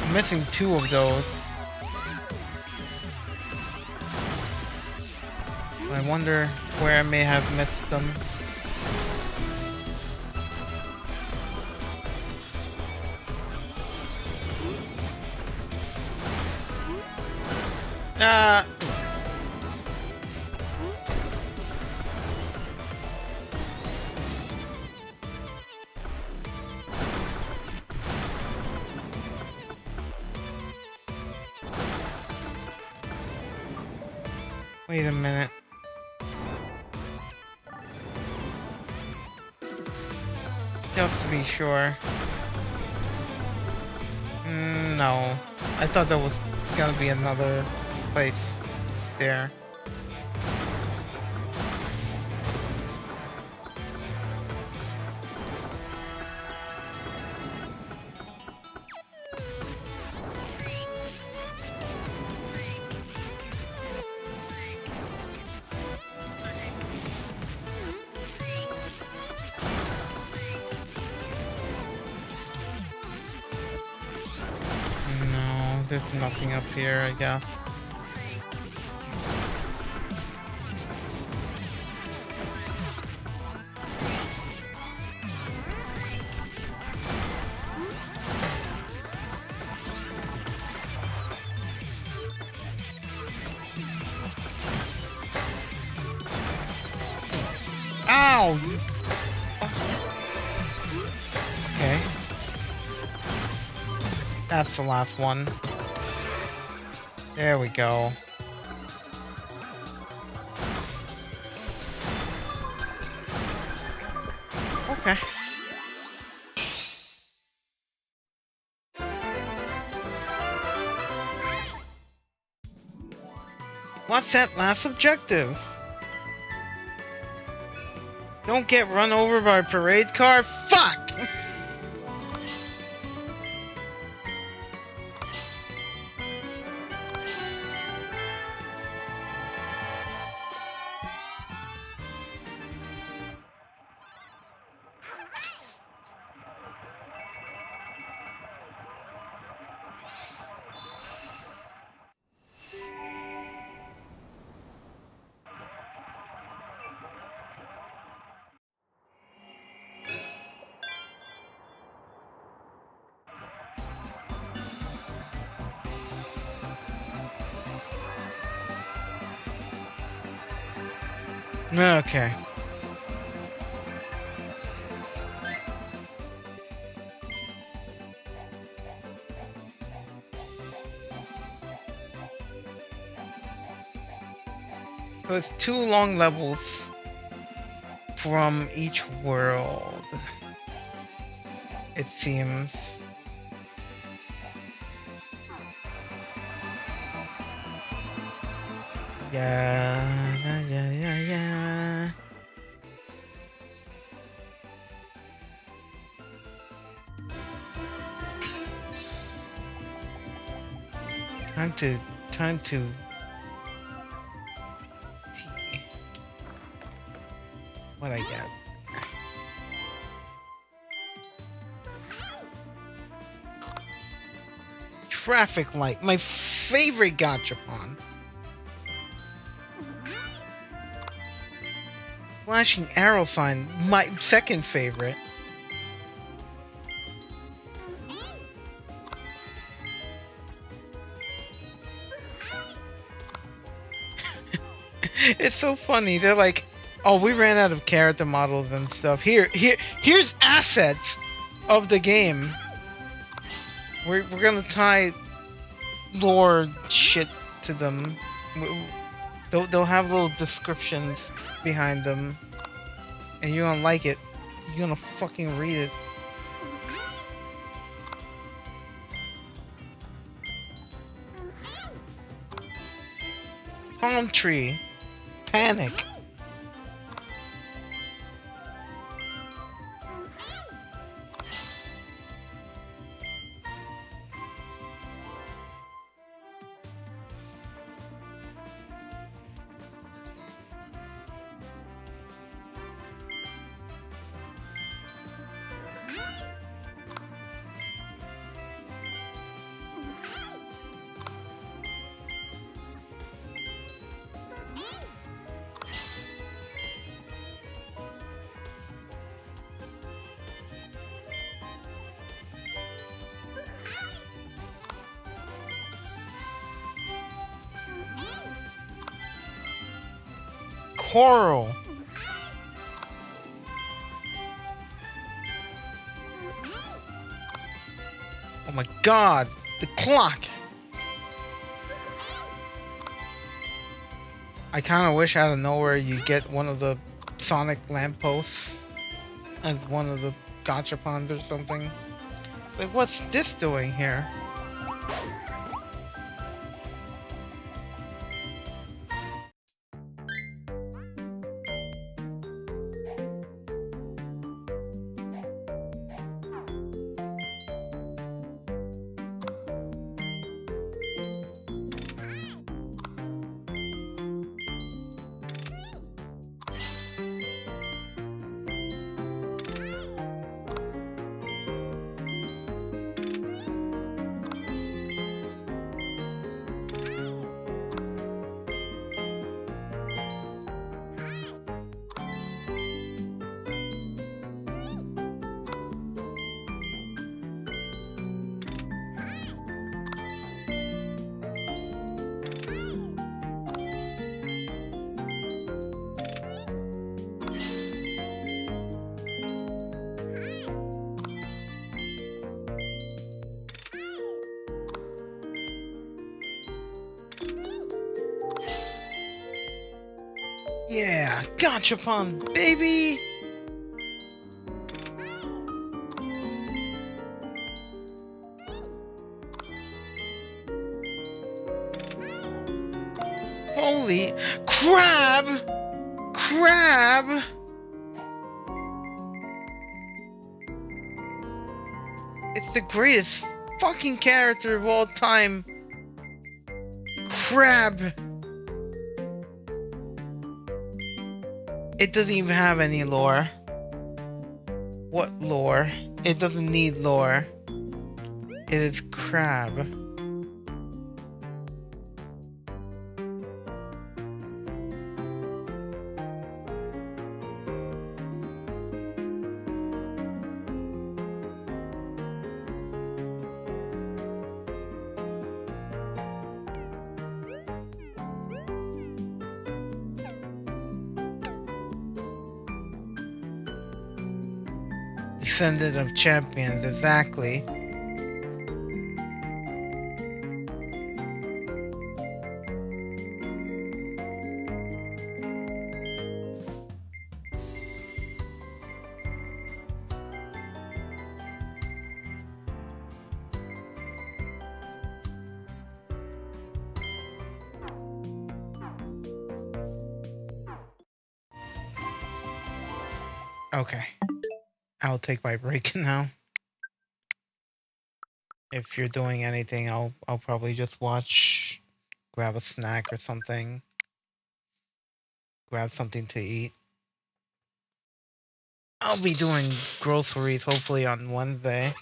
I'm missing two of those. I wonder where I may have missed them. Wait a minute. Just to be sure. No. I thought there was gonna be another place there. No, there's nothing up here, I guess. Ow! Okay. That's the last one. There we go. Okay. What's that last objective? Don't get run over by a parade car? Fuck! Okay. So it's 2 long levels from each world, it seems. Yeah. Time to what I get. Traffic light, my favorite gachapon. Flashing arrow sign, my second favorite. It's so funny. They're like, "Oh, we ran out of character models and stuff. Here's assets of the game. We're gonna tie lore shit to them. They'll have little descriptions behind them, and you're gonna like it. You're gonna fucking read it." Palm tree. Panic. Coral. Oh my god, the clock. I kind of wish out of nowhere you get one of the Sonic lampposts as one of the gachapons or something. Like, what's this doing here? Yeah, gachapon, baby! Holy crab! Crab! It's the greatest fucking character of all time. Crab! It doesn't even have any lore. What lore? It doesn't need lore. It is crab. Descendant of champions, exactly. Okay. I'll take my break now. If you're doing anything, I'll probably just watch, grab a snack or something. Grab something to eat. I'll be doing groceries hopefully on Wednesday.